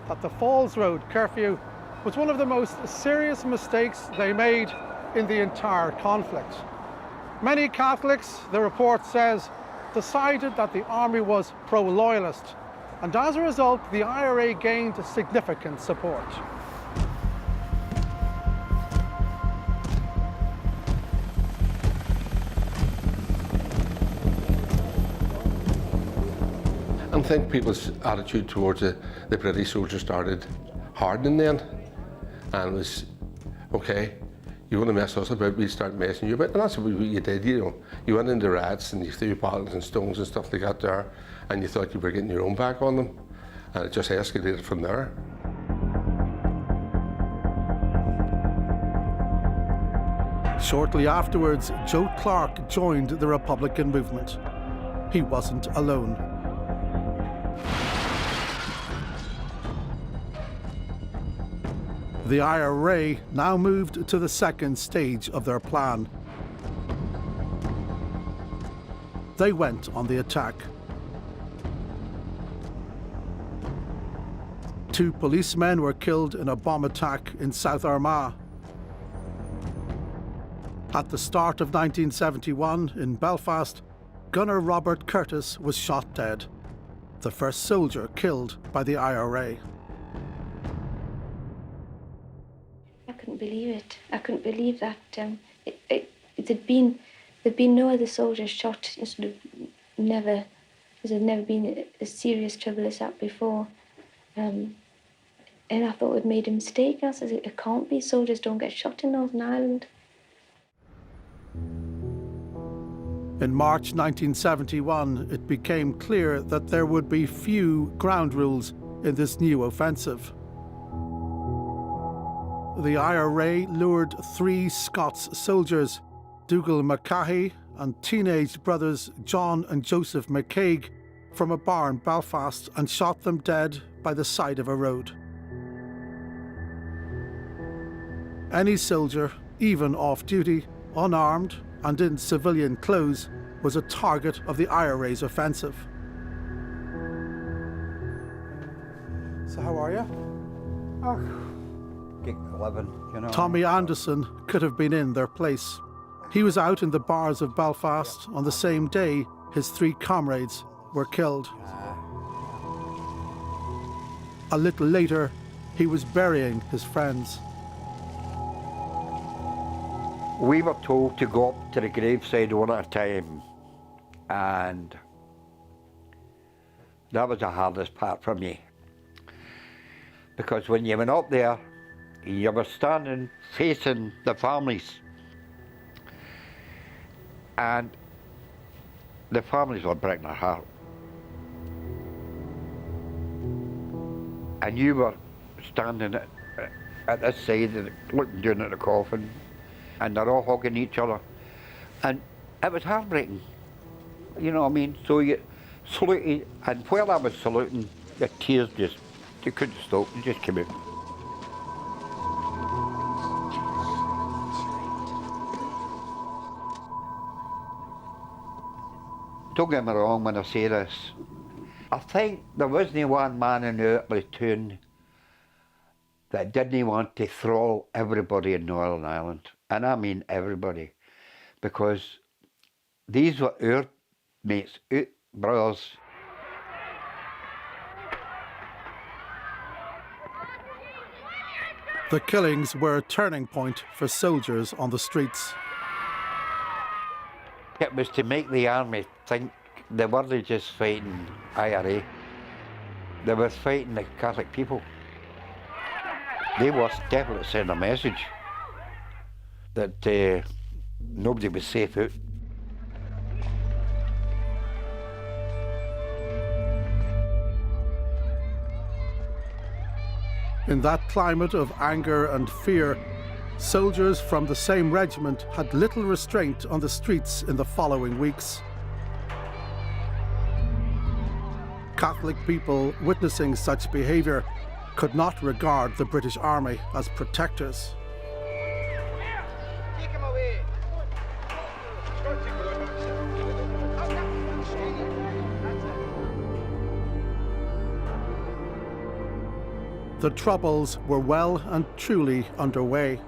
that the Falls Road curfew was one of the most serious mistakes they made in the entire conflict. Many Catholics, the report says, decided that the army was pro-loyalist, and as a result, the IRA gained significant support. I think people's attitude towards the British soldiers started hardening then, and it was, okay, you want to mess us about, we'll start messing you about, and that's what you did, you know. You went into rats and you threw bottles and stones and stuff like that there, and you thought you were getting your own back on them, and it just escalated from there. Shortly afterwards, Joe Clark joined the Republican movement. He wasn't alone. The IRA now moved to the second stage of their plan. They went on the attack. 2 policemen were killed in a bomb attack in South Armagh. At the start of 1971 in Belfast, gunner Robert Curtis was shot dead, the first soldier killed by the IRA. I couldn't believe it. I couldn't believe that there'd been no other soldiers shot. There's never been a serious trouble as that before. And I thought we'd made a mistake. I said, it can't be. Soldiers don't get shot in Northern Ireland. In March 1971, it became clear that there would be few ground rules in this new offensive. The IRA lured 3 Scots soldiers, Dougal Mackay and teenage brothers John and Joseph McCaig, from a bar in Belfast and shot them dead by the side of a road. Any soldier, even off-duty, unarmed and in civilian clothes, was a target of the IRA's offensive. So how are you? Oh, getting 11, you know. Tommy Anderson could have been in their place. He was out in the bars of Belfast on the same day his 3 comrades were killed. A little later, he was burying his friends. We were told to go up to the graveside one at a time, and that was the hardest part for me. Because when you went up there, you were standing facing the families, and the families were breaking their heart. And you were standing at this side, looking down at the coffin, and they're all hugging each other. And it was heartbreaking, you know what I mean? So you saluted, and while I was saluting, the tears just, they couldn't stop, they just came out. Don't get me wrong when I say this. I think there wasn't one man in our platoon that didn't want to throttle everybody in Northern Ireland. And I mean everybody. Because these were our mates, our brothers. The killings were a turning point for soldiers on the streets. It was to make the army think they weren't just fighting IRA. They were fighting the Catholic people. They were definitely sending a message that nobody was safe out. In that climate of anger and fear, soldiers from the same regiment had little restraint on the streets in the following weeks. Catholic people witnessing such behaviour could not regard the British Army as protectors. The Troubles were well and truly underway.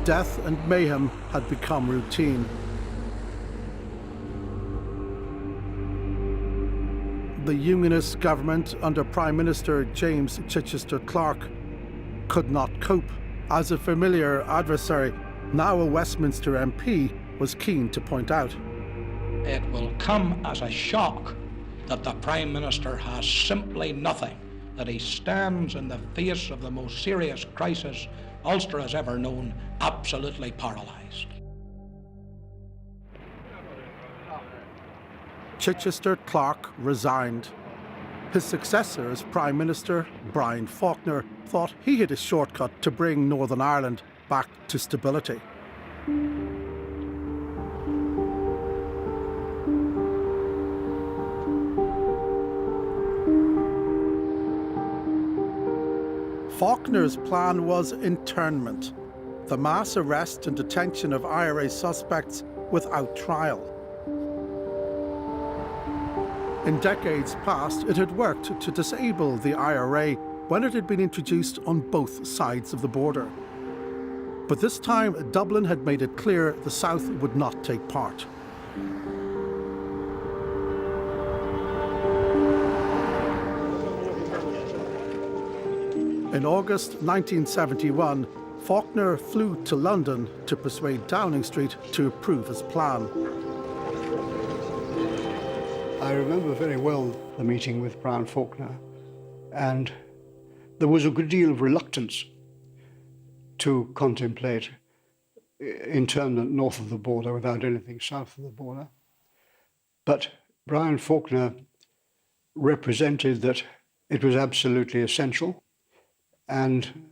Death and mayhem had become routine. The Unionist government under Prime Minister James Chichester Clark could not cope, as a familiar adversary, now a Westminster MP, was keen to point out. It will come as a shock that the Prime Minister has simply nothing, that he stands in the face of the most serious crisis Ulster has ever known, absolutely paralysed. Chichester Clark resigned. His successor as Prime Minister, Brian Faulkner, thought he had a shortcut to bring Northern Ireland back to stability. Faulkner's plan was internment, the mass arrest and detention of IRA suspects without trial. In decades past, it had worked to disable the IRA when it had been introduced on both sides of the border. But this time, Dublin had made it clear the South would not take part. In August 1971, Faulkner flew to London to persuade Downing Street to approve his plan. I remember very well the meeting with Brian Faulkner, and there was a good deal of reluctance to contemplate internment north of the border without anything south of the border. But Brian Faulkner represented that it was absolutely essential and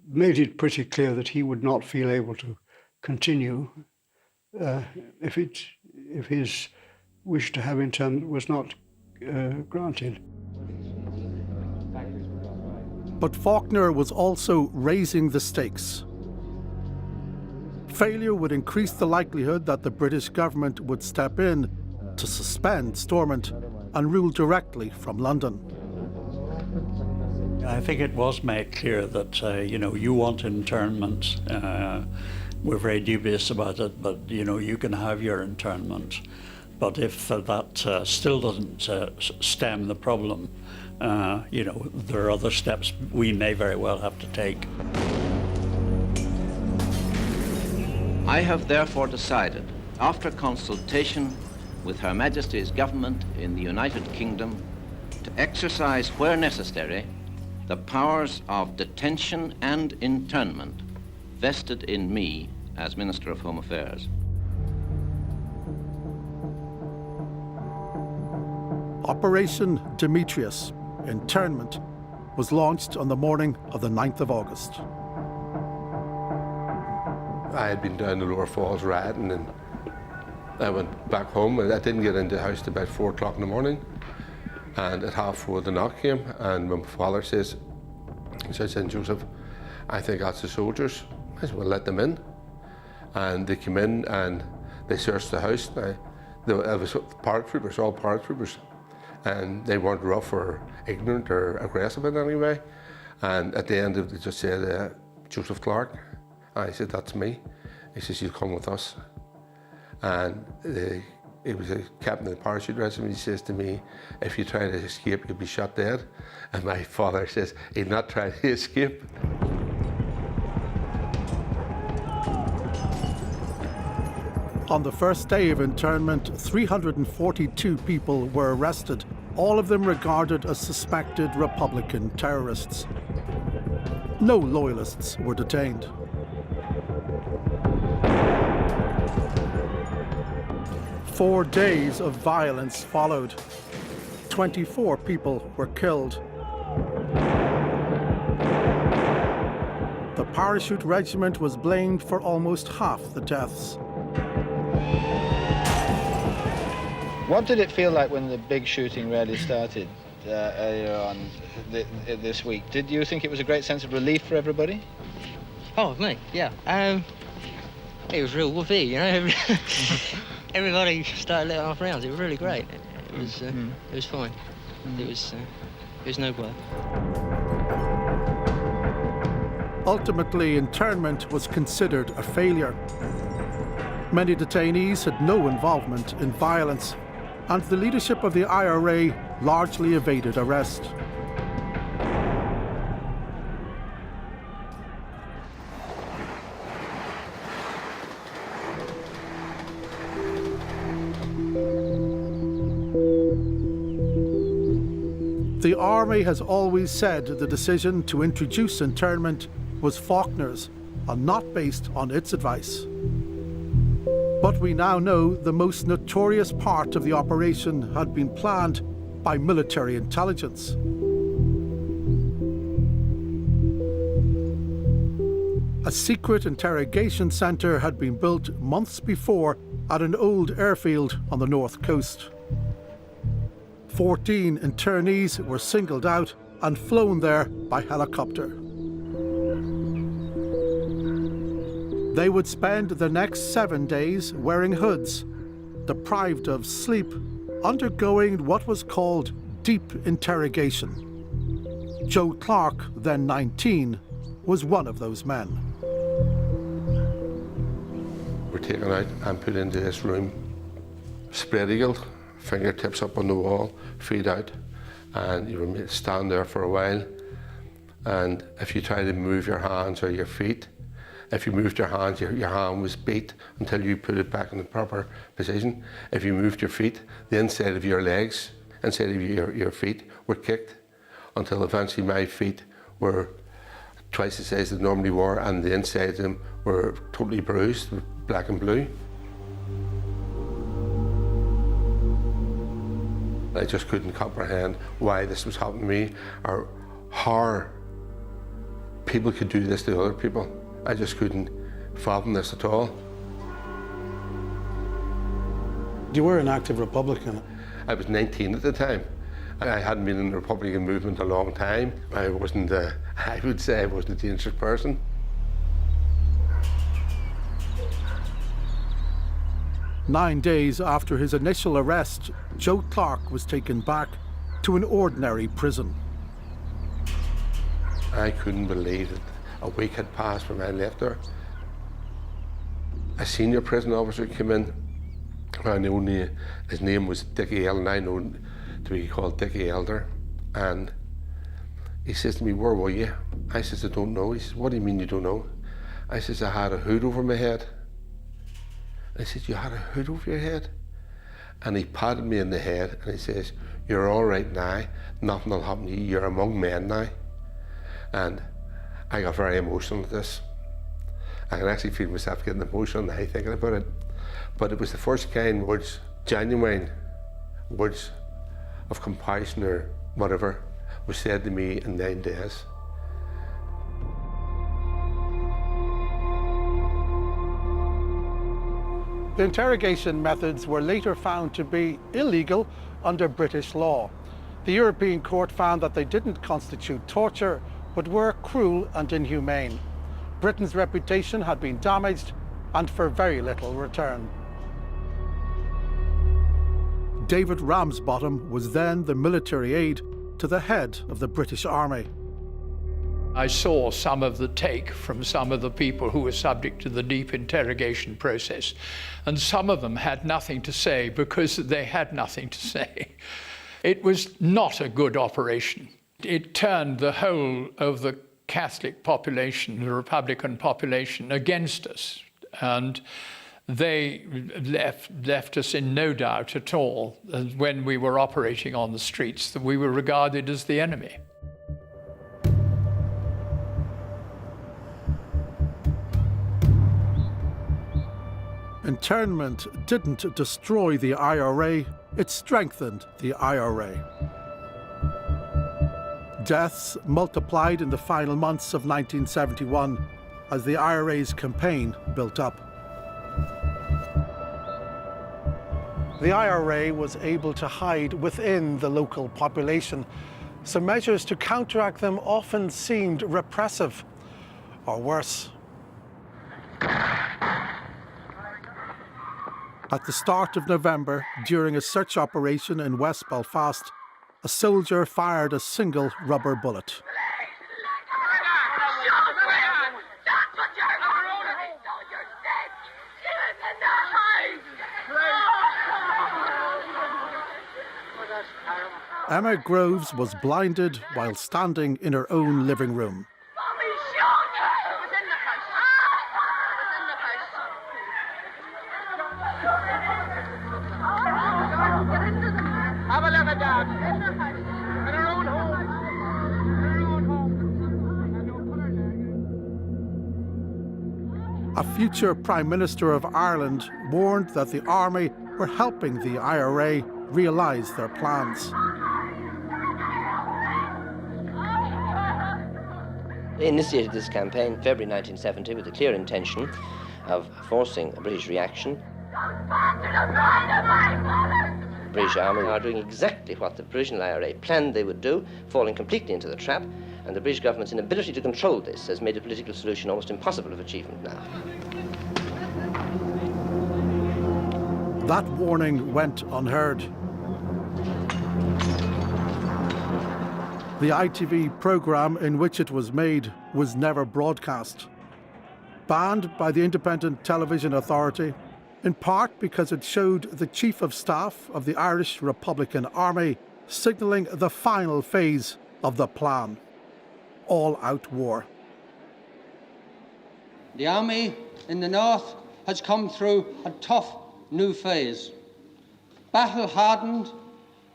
made it pretty clear that he would not feel able to continue if his wish to have internment was not granted. But Faulkner was also raising the stakes. Failure would increase the likelihood that the British government would step in to suspend Stormont and rule directly from London. I think it was made clear that, you want internment. We're very dubious about it, but, you can have your internment. But if that still doesn't stem the problem, there are other steps we may very well have to take. I have therefore decided, after consultation with Her Majesty's government in the United Kingdom, to exercise where necessary the powers of detention and internment vested in me as Minister of Home Affairs. Operation Demetrius, internment, was launched on the morning of the 9th of August. I had been down the Lower Falls rioting, and I went back home, and I didn't get into the house till about 4 o'clock in the morning. And at 4:30 the knock came, and my father says, Joseph, I think that's the soldiers. I said, well, let them in. And they came in and they searched the house. Now, it was paratroopers, all paratroopers. And they weren't rough or ignorant or aggressive in any way. And at the end, they just said, Joseph Clark. And I said, that's me. He says, you'll come with us. And he was a captain of the parachute regiment. He says to me, if you try to escape, you'll be shot dead. And my father says, he'd not try to escape. On the first day of internment, 342 people were arrested, all of them regarded as suspected Republican terrorists. No loyalists were detained. Four days of violence followed. 24 people were killed. The parachute regiment was blamed for almost half the deaths. What did it feel like when the big shooting really started earlier on this week? Did you think it was a great sense of relief for everybody? Oh, me, yeah. It was real whoopee, Everybody started letting off rounds. It was really great. It was fine. It was no blood. Ultimately, internment was considered a failure. Many detainees had no involvement in violence, and the leadership of the IRA largely evaded arrest. The army has always said the decision to introduce internment was Faulkner's and not based on its advice. But we now know the most notorious part of the operation had been planned by military intelligence. A secret interrogation centre had been built months before at an old airfield on the north coast. 14 internees were singled out and flown there by helicopter. They would spend the next 7 days wearing hoods, deprived of sleep, undergoing what was called deep interrogation. Joe Clark, then 19, was one of those men. We're taken out and put into this room, spread eagled, fingertips up on the wall, feet out, and you were made to stand there for a while. And if you tried to move your hands or your feet, if you moved your hands, your hand was beat until you put it back in the proper position. If you moved your feet, the inside of your legs, inside of your feet were kicked until eventually my feet were twice the size they normally were, and the inside of them were totally bruised, black and blue. I just couldn't comprehend why this was happening to me, or how people could do this to other people. I just couldn't fathom this at all. You were an active Republican. I was 19 at the time. I hadn't been in the Republican movement a long time. I wasn't, I would say I wasn't a dangerous person. "9 days after his initial arrest, Joe Clark was taken back to an ordinary prison. I couldn't believe that a week had passed when I left there. A senior prison officer came in. I knew his name was Dickie Elder, and I know to be called Dickie Elder. And he says to me, "Where were you?" I says, "I don't know." He says, "What do you mean you don't know?" I says, "I had a hood over my head." And he says, "You had a hood over your head?" And he patted me in the head and he says, "You're all right now. Nothing will happen to you. You're among men now." And I got very emotional at this. I can actually feel myself getting emotional now thinking about it. But it was the first kind words, genuine words of compassion or whatever, was said to me in 9 days. The interrogation methods were later found to be illegal under British law. The European Court found that they didn't constitute torture, but were cruel and inhumane. Britain's reputation had been damaged, and for very little return. David Ramsbottom was then the military aide to the head of the British Army. I saw some of the take from some of the people who were subject to the deep interrogation process, and some of them had nothing to say because they had nothing to say. It was not a good operation. It turned the whole of the Catholic population, the Republican population, against us, and they left us in no doubt at all when we were operating on the streets that we were regarded as the enemy. Internment didn't destroy the IRA, it strengthened the IRA. Deaths multiplied in the final months of 1971 as the IRA's campaign built up. The IRA was able to hide within the local population, so measures to counteract them often seemed repressive, or worse. At the start of November, during a search operation in West Belfast, a soldier fired a single rubber bullet. Emma Groves was blinded while standing in her own living room. A future Prime Minister of Ireland warned that the army were helping the IRA realise their plans. They initiated this campaign in February 1970 with the clear intention of forcing a British reaction. The British Army are doing exactly what the Provisional IRA planned they would do, falling completely into the trap, and the British government's inability to control this has made a political solution almost impossible of achievement now. That warning went unheard. The ITV programme in which it was made was never broadcast. Banned by the Independent Television Authority, in part because it showed the Chief of Staff of the Irish Republican Army signalling the final phase of the plan: all-out war. The army in the north has come through a tough new phase. Battle-hardened,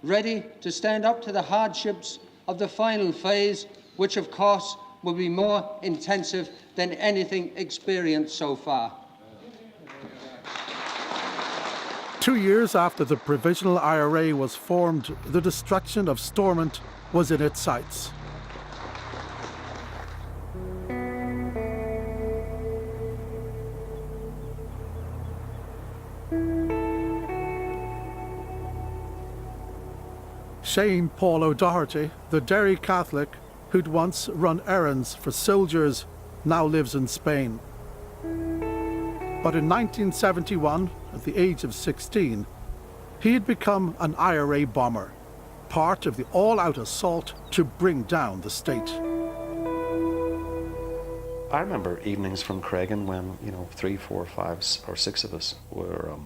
ready to stand up to the hardships of the final phase, which of course will be more intensive than anything experienced so far. 2 years after the Provisional IRA was formed, the destruction of Stormont was in its sights. Shane Paul O'Doherty, the Derry Catholic who'd once run errands for soldiers, now lives in Spain. But in 1971, at the age of 16, he had become an IRA bomber, part of the all-out assault to bring down the state. I remember evenings from Craigan when, 3, 4, 5 or 6 of us were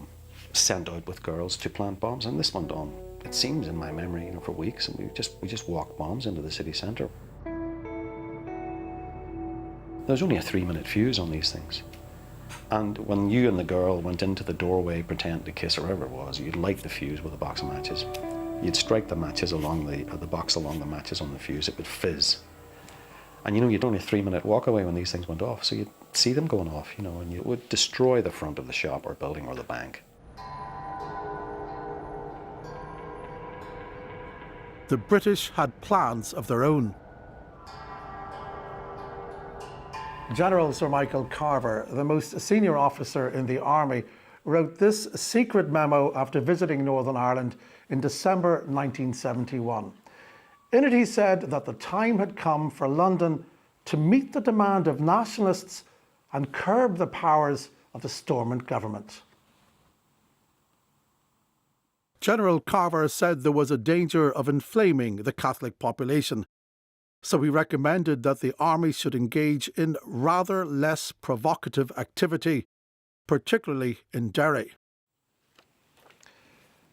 sent out with girls to plant bombs, and this went on, it seems in my memory, for weeks, and we just walked bombs into the city centre. There's only a 3-minute fuse on these things. And when you and the girl went into the doorway pretending to kiss or whatever it was, you'd light the fuse with a box of matches. You'd strike the matches along the box along the matches on the fuse, it would fizz. And you'd only a 3-minute walk away when these things went off, so you'd see them going off, and you would destroy the front of the shop or building or the bank. The British had plans of their own. General Sir Michael Carver, the most senior officer in the army, wrote this secret memo after visiting Northern Ireland in December 1971. In it he said that the time had come for London to meet the demand of nationalists and curb the powers of the Stormont government. General Carver said there was a danger of inflaming the Catholic population, so he recommended that the army should engage in rather less provocative activity, particularly in Derry.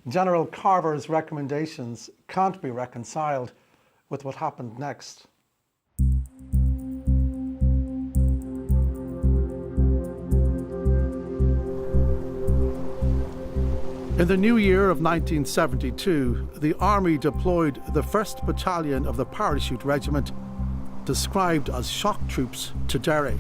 General Carver's recommendations can't be reconciled with what happened next. In the new year of 1972, the army deployed the 1st Battalion of the Parachute Regiment, described as shock troops, to Derry.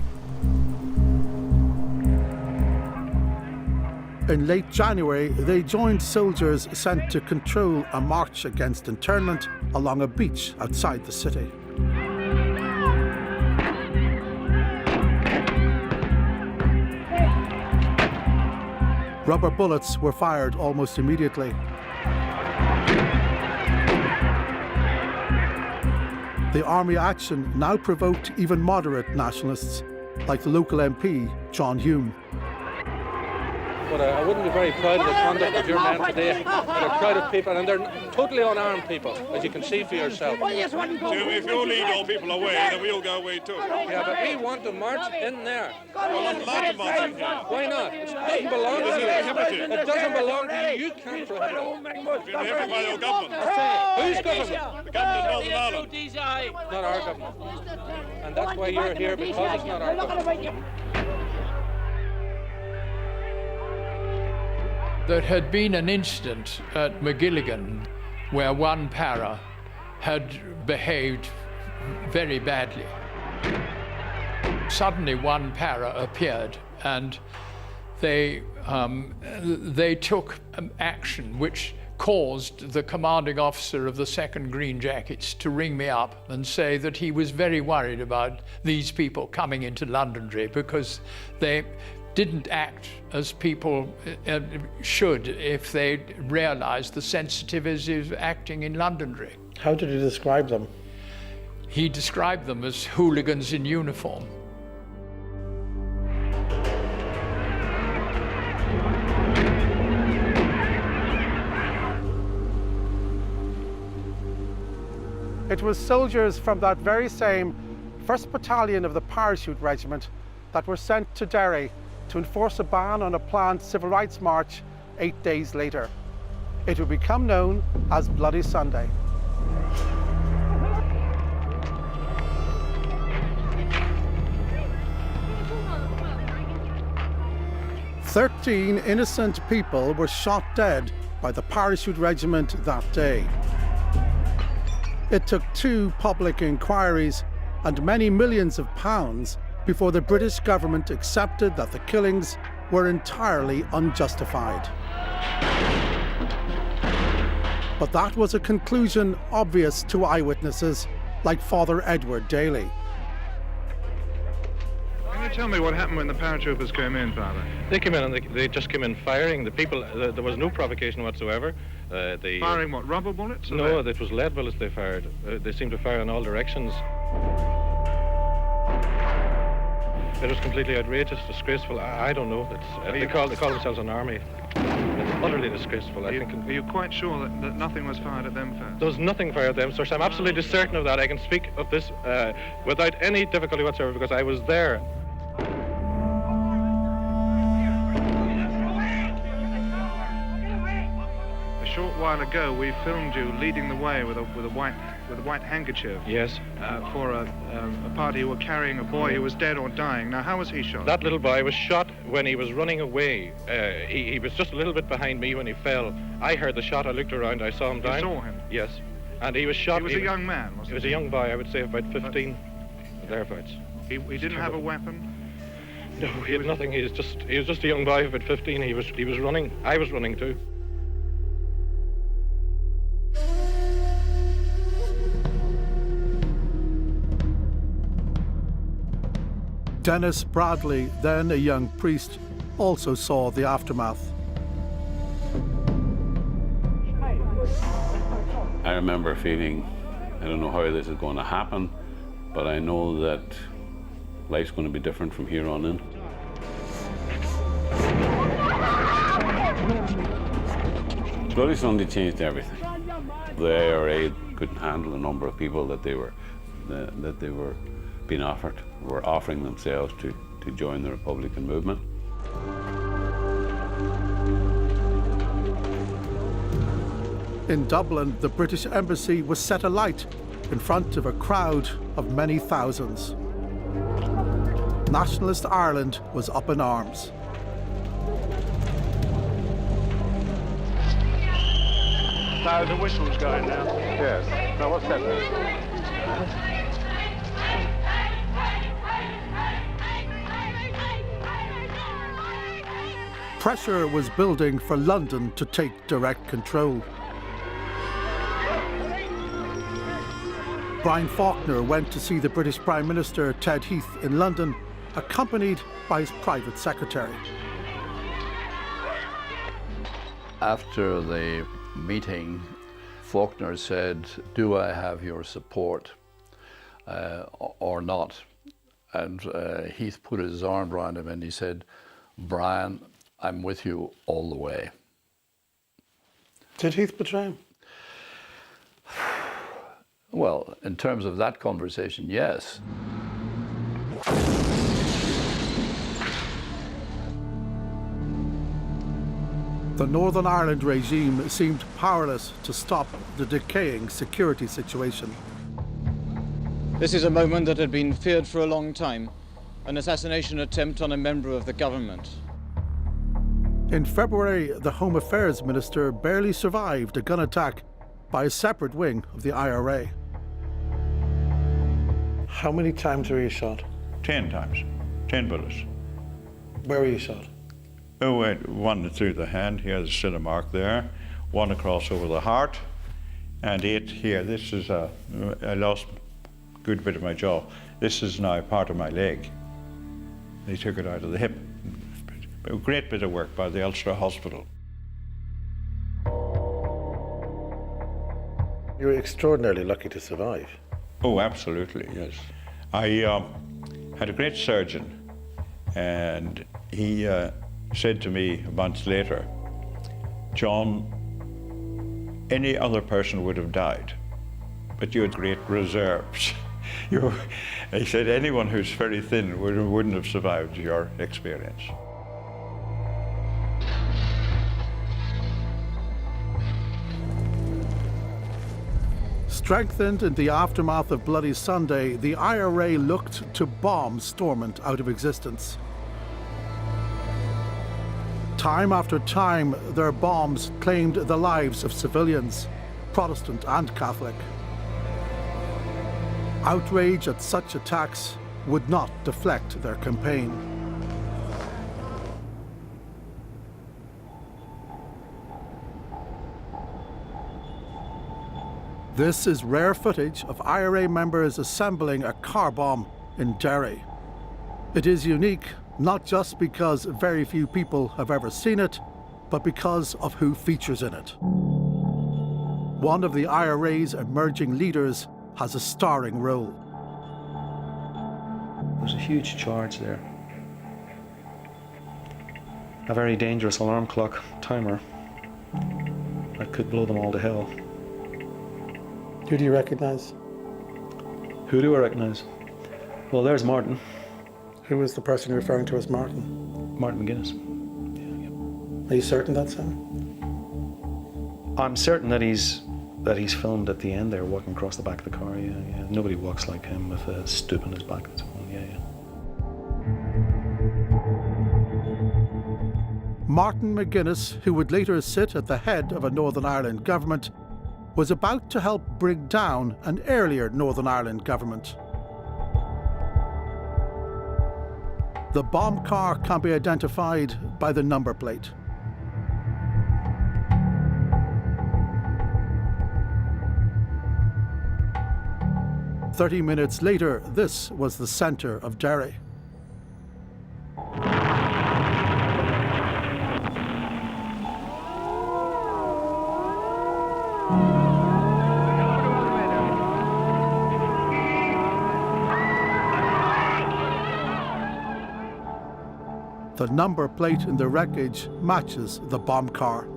In late January, they joined soldiers sent to control a march against internment along a beach outside the city. Rubber bullets were fired almost immediately. The army action now provoked even moderate nationalists, like the local MP, John Hume. But I wouldn't be very proud of the conduct of your men today. They're a crowd of people, and they're totally unarmed people, as you can see for yourself. If you lead all people away, then we'll go away too. Yeah, but we want to march in there. Well, I'm allowed to march in here. Why not? It doesn't belong to you. It doesn't belong to you. You can't prohibit it. You're inhibited by your government. Whose government? The government of Northern Ireland. Not our government. And that's why you're here, because it's not our government. There had been an incident at McGilligan where one para had behaved very badly. Suddenly one para appeared and they took action which caused the commanding officer of the 2nd Green Jackets to ring me up and say that he was very worried about these people coming into Londonderry because they didn't act as people should if they realised the sensitivity of acting in Londonderry. How did he describe them? He described them as hooligans in uniform. It was soldiers from that very same 1st Battalion of the Parachute Regiment that were sent to Derry to enforce a ban on a planned civil rights march 8 days later. It would become known as Bloody Sunday. "13 innocent people were shot dead by the Parachute Regiment that day. It took 2 public inquiries and many millions of pounds before the British government accepted that the killings were entirely unjustified. But that was a conclusion obvious to eyewitnesses like Father Edward Daly. Can you tell me what happened when the paratroopers came in, Father? They came in and they just came in firing. The people, there was no provocation whatsoever. Firing what, rubber bullets? No, it was lead bullets they fired. They seemed to fire in all directions. It was completely outrageous, disgraceful. I don't know. They call themselves an army. It's utterly disgraceful. Are you quite sure that nothing was fired at them first? There was nothing fired at them, sir. I'm absolutely certain of that. I can speak of this without any difficulty whatsoever because I was there. A short while ago, we filmed you leading the way with a white handkerchief. Yes. For a party who were carrying a boy who was dead or dying. Now, how was he shot? That little boy was shot when he was running away. He was just a little bit behind me when he fell. I heard the shot. I looked around. I saw him down. You saw him? Yes. And he was shot. He was a young man, wasn't he? He was a young boy. I would say about 15, thereabouts. He didn't have a weapon? No, he had nothing. He was just a young boy of about 15. He was running. I was running too. Dennis Bradley, then a young priest, also saw the aftermath. I remember feeling, I don't know how this is going to happen, but I know that life's going to be different from here on in. Bloody Sunday changed everything. The IRA couldn't handle the number of people that they were being offered, were offering themselves to join the Republican movement. In Dublin, the British Embassy was set alight in front of a crowd of many thousands. Nationalist Ireland was up in arms. No, the whistle's going now. Yes. Now what's that mean? Pressure was building for London to take direct control. Brian Faulkner went to see the British Prime Minister Ted Heath in London, accompanied by his private secretary. After the meeting, Faulkner said, "Do I have your support or not?" And Heath put his arm around him and he said, "Brian, I'm with you all the way." Did Heath betray him? Well, in terms of that conversation, yes. The Northern Ireland regime seemed powerless to stop the decaying security situation. This is a moment that had been feared for a long time, an assassination attempt on a member of the government. In February, the Home Affairs Minister barely survived a gun attack by a separate wing of the IRA. How many times were you shot? 10 times, 10 bullets. Where were you shot? Oh, one through the hand, he has still a mark there. one across over the heart, and 8 here. This is I lost a good bit of my jaw. This is now part of my leg. They took it out of the hip. A great bit of work by the Ulster Hospital. You're extraordinarily lucky to survive. Oh, absolutely, yes. I had a great surgeon, and he said to me a month later, John, any other person would have died, but you had great reserves. He said anyone who's very thin wouldn't have survived your experience. Strengthened in the aftermath of Bloody Sunday, the IRA looked to bomb Stormont out of existence. Time after time, their bombs claimed the lives of civilians, Protestant and Catholic. Outrage at such attacks would not deflect their campaign. This is rare footage of IRA members assembling a car bomb in Derry. It is unique, not just because very few people have ever seen it, but because of who features in it. One of the IRA's emerging leaders has a starring role. There's a huge charge there. A very dangerous alarm clock timer that could blow them all to hell. Who do you recognise? Who do I recognise? Well, there's Martin. Who was the person you're referring to as Martin? Martin McGuinness. Are you certain that's him? I'm certain that he's filmed at the end there, walking across the back of the car. Yeah. Nobody walks like him with a stoop on his back. That's one. Yeah. Martin McGuinness, who would later sit at the head of a Northern Ireland government, was about to help bring down an earlier Northern Ireland government. The bomb car can be identified by the number plate. "30 minutes later, this was the centre of Derry. The number plate in the wreckage matches the bomb car.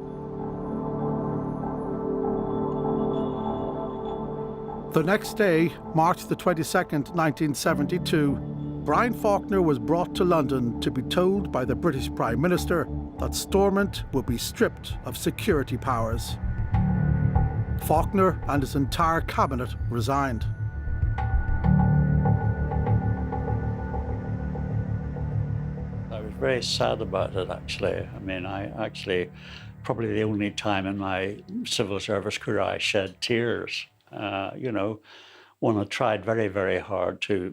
The next day, March the 22nd, 1972, Brian Faulkner was brought to London to be told by the British Prime Minister that Stormont would be stripped of security powers. Faulkner and his entire cabinet resigned. I was very sad about it, actually. I mean, probably the only time in my civil service career I shed tears. One had tried very, very hard to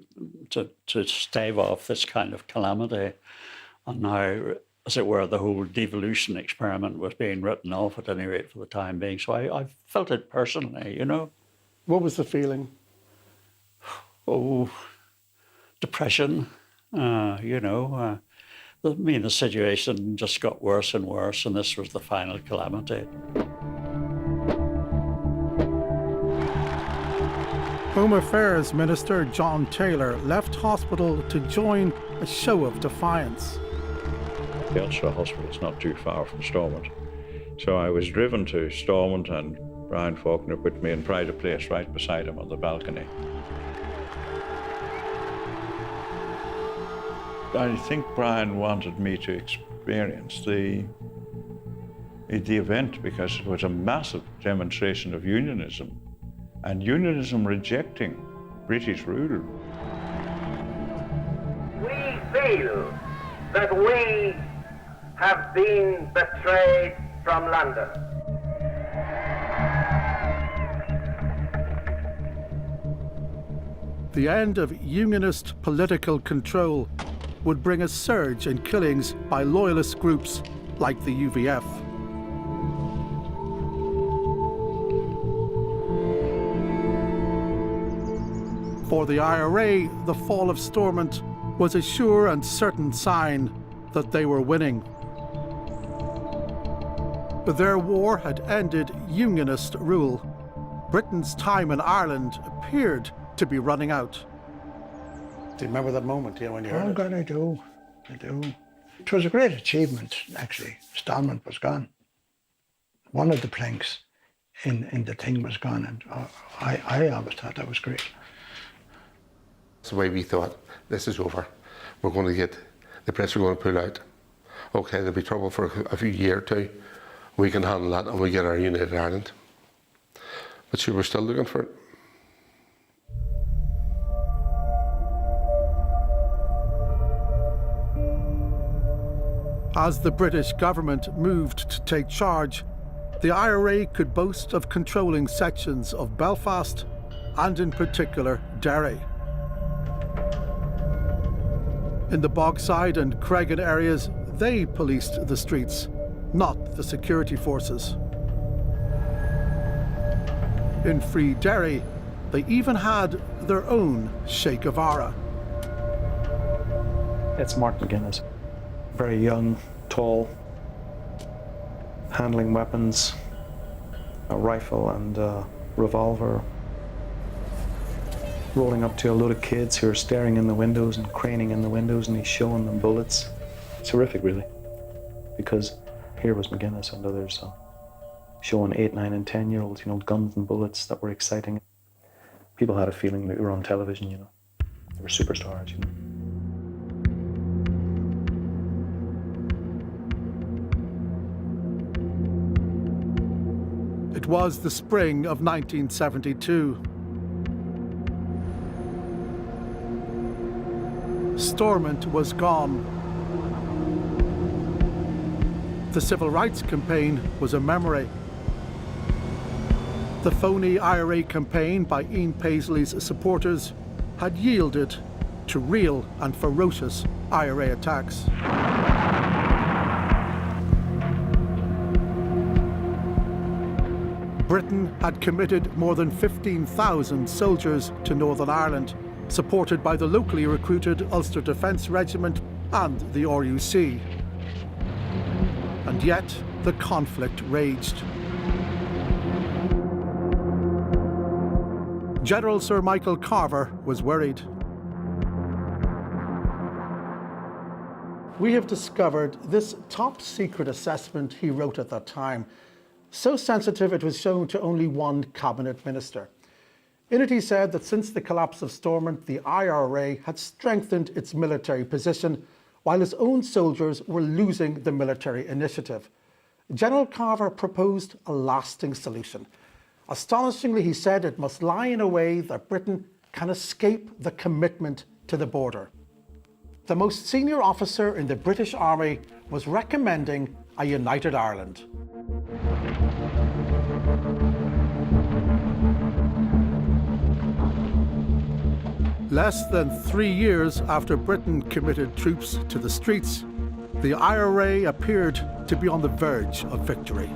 stave off this kind of calamity. And now, as it were, the whole devolution experiment was being written off, at any rate, for the time being. So I felt it personally, What was the feeling? Oh, depression, the situation just got worse and worse, and this was the final calamity. Home Affairs Minister John Taylor left hospital to join a show of defiance. The Ulster Hospital is not too far from Stormont. So I was driven to Stormont, and Brian Faulkner put me in pride of place right beside him on the balcony. I think Brian wanted me to experience the event because it was a massive demonstration of unionism, and unionism rejecting British rule. We feel that we have been betrayed from London. The end of unionist political control would bring a surge in killings by loyalist groups like the UVF. For the IRA, the fall of Stormont was a sure and certain sign that they were winning. Their war had ended unionist rule. Britain's time in Ireland appeared to be running out. Do you remember that moment, when you heard it? Oh, God, I do. It was a great achievement, actually. Stormont was gone. One of the planks in the thing was gone, and I always thought that was great. That's the way we thought, this is over. We're going to get, the Brits are going to pull out. Okay, there'll be trouble for a few years or two. We can handle that and we get our united Ireland. But sure, we're still looking for it. As the British government moved to take charge, the IRA could boast of controlling sections of Belfast and in particular Derry. In the Bogside and Cregan areas, they policed the streets, not the security forces. In Free Derry, they even had their own Sheikh of Ara. It's Martin McGuinness. Very young, tall, handling weapons, a rifle and a revolver, rolling up to a load of kids who are staring in the windows and craning in the windows, and he's showing them bullets. It's horrific, really, because here was McGuinness and others showing 8, 9 and 10-year-olds, guns and bullets that were exciting. People had a feeling that we were on television, They were superstars, It was the spring of 1972. Stormont was gone. The civil rights campaign was a memory. The phony IRA campaign by Ian Paisley's supporters had yielded to real and ferocious IRA attacks. Britain had committed more than 15,000 soldiers to Northern Ireland, supported by the locally recruited Ulster Defence Regiment and the RUC. And yet, the conflict raged. General Sir Michael Carver was worried. We have discovered this top-secret assessment he wrote at that time. So sensitive it was shown to only one cabinet minister. In it he said that since the collapse of Stormont, the IRA had strengthened its military position while his own soldiers were losing the military initiative. General Carver proposed a lasting solution. Astonishingly, he said it must lie in a way that Britain can escape the commitment to the border. The most senior officer in the British Army was recommending a united Ireland. Less than 3 years after Britain committed troops to the streets, the IRA appeared to be on the verge of victory.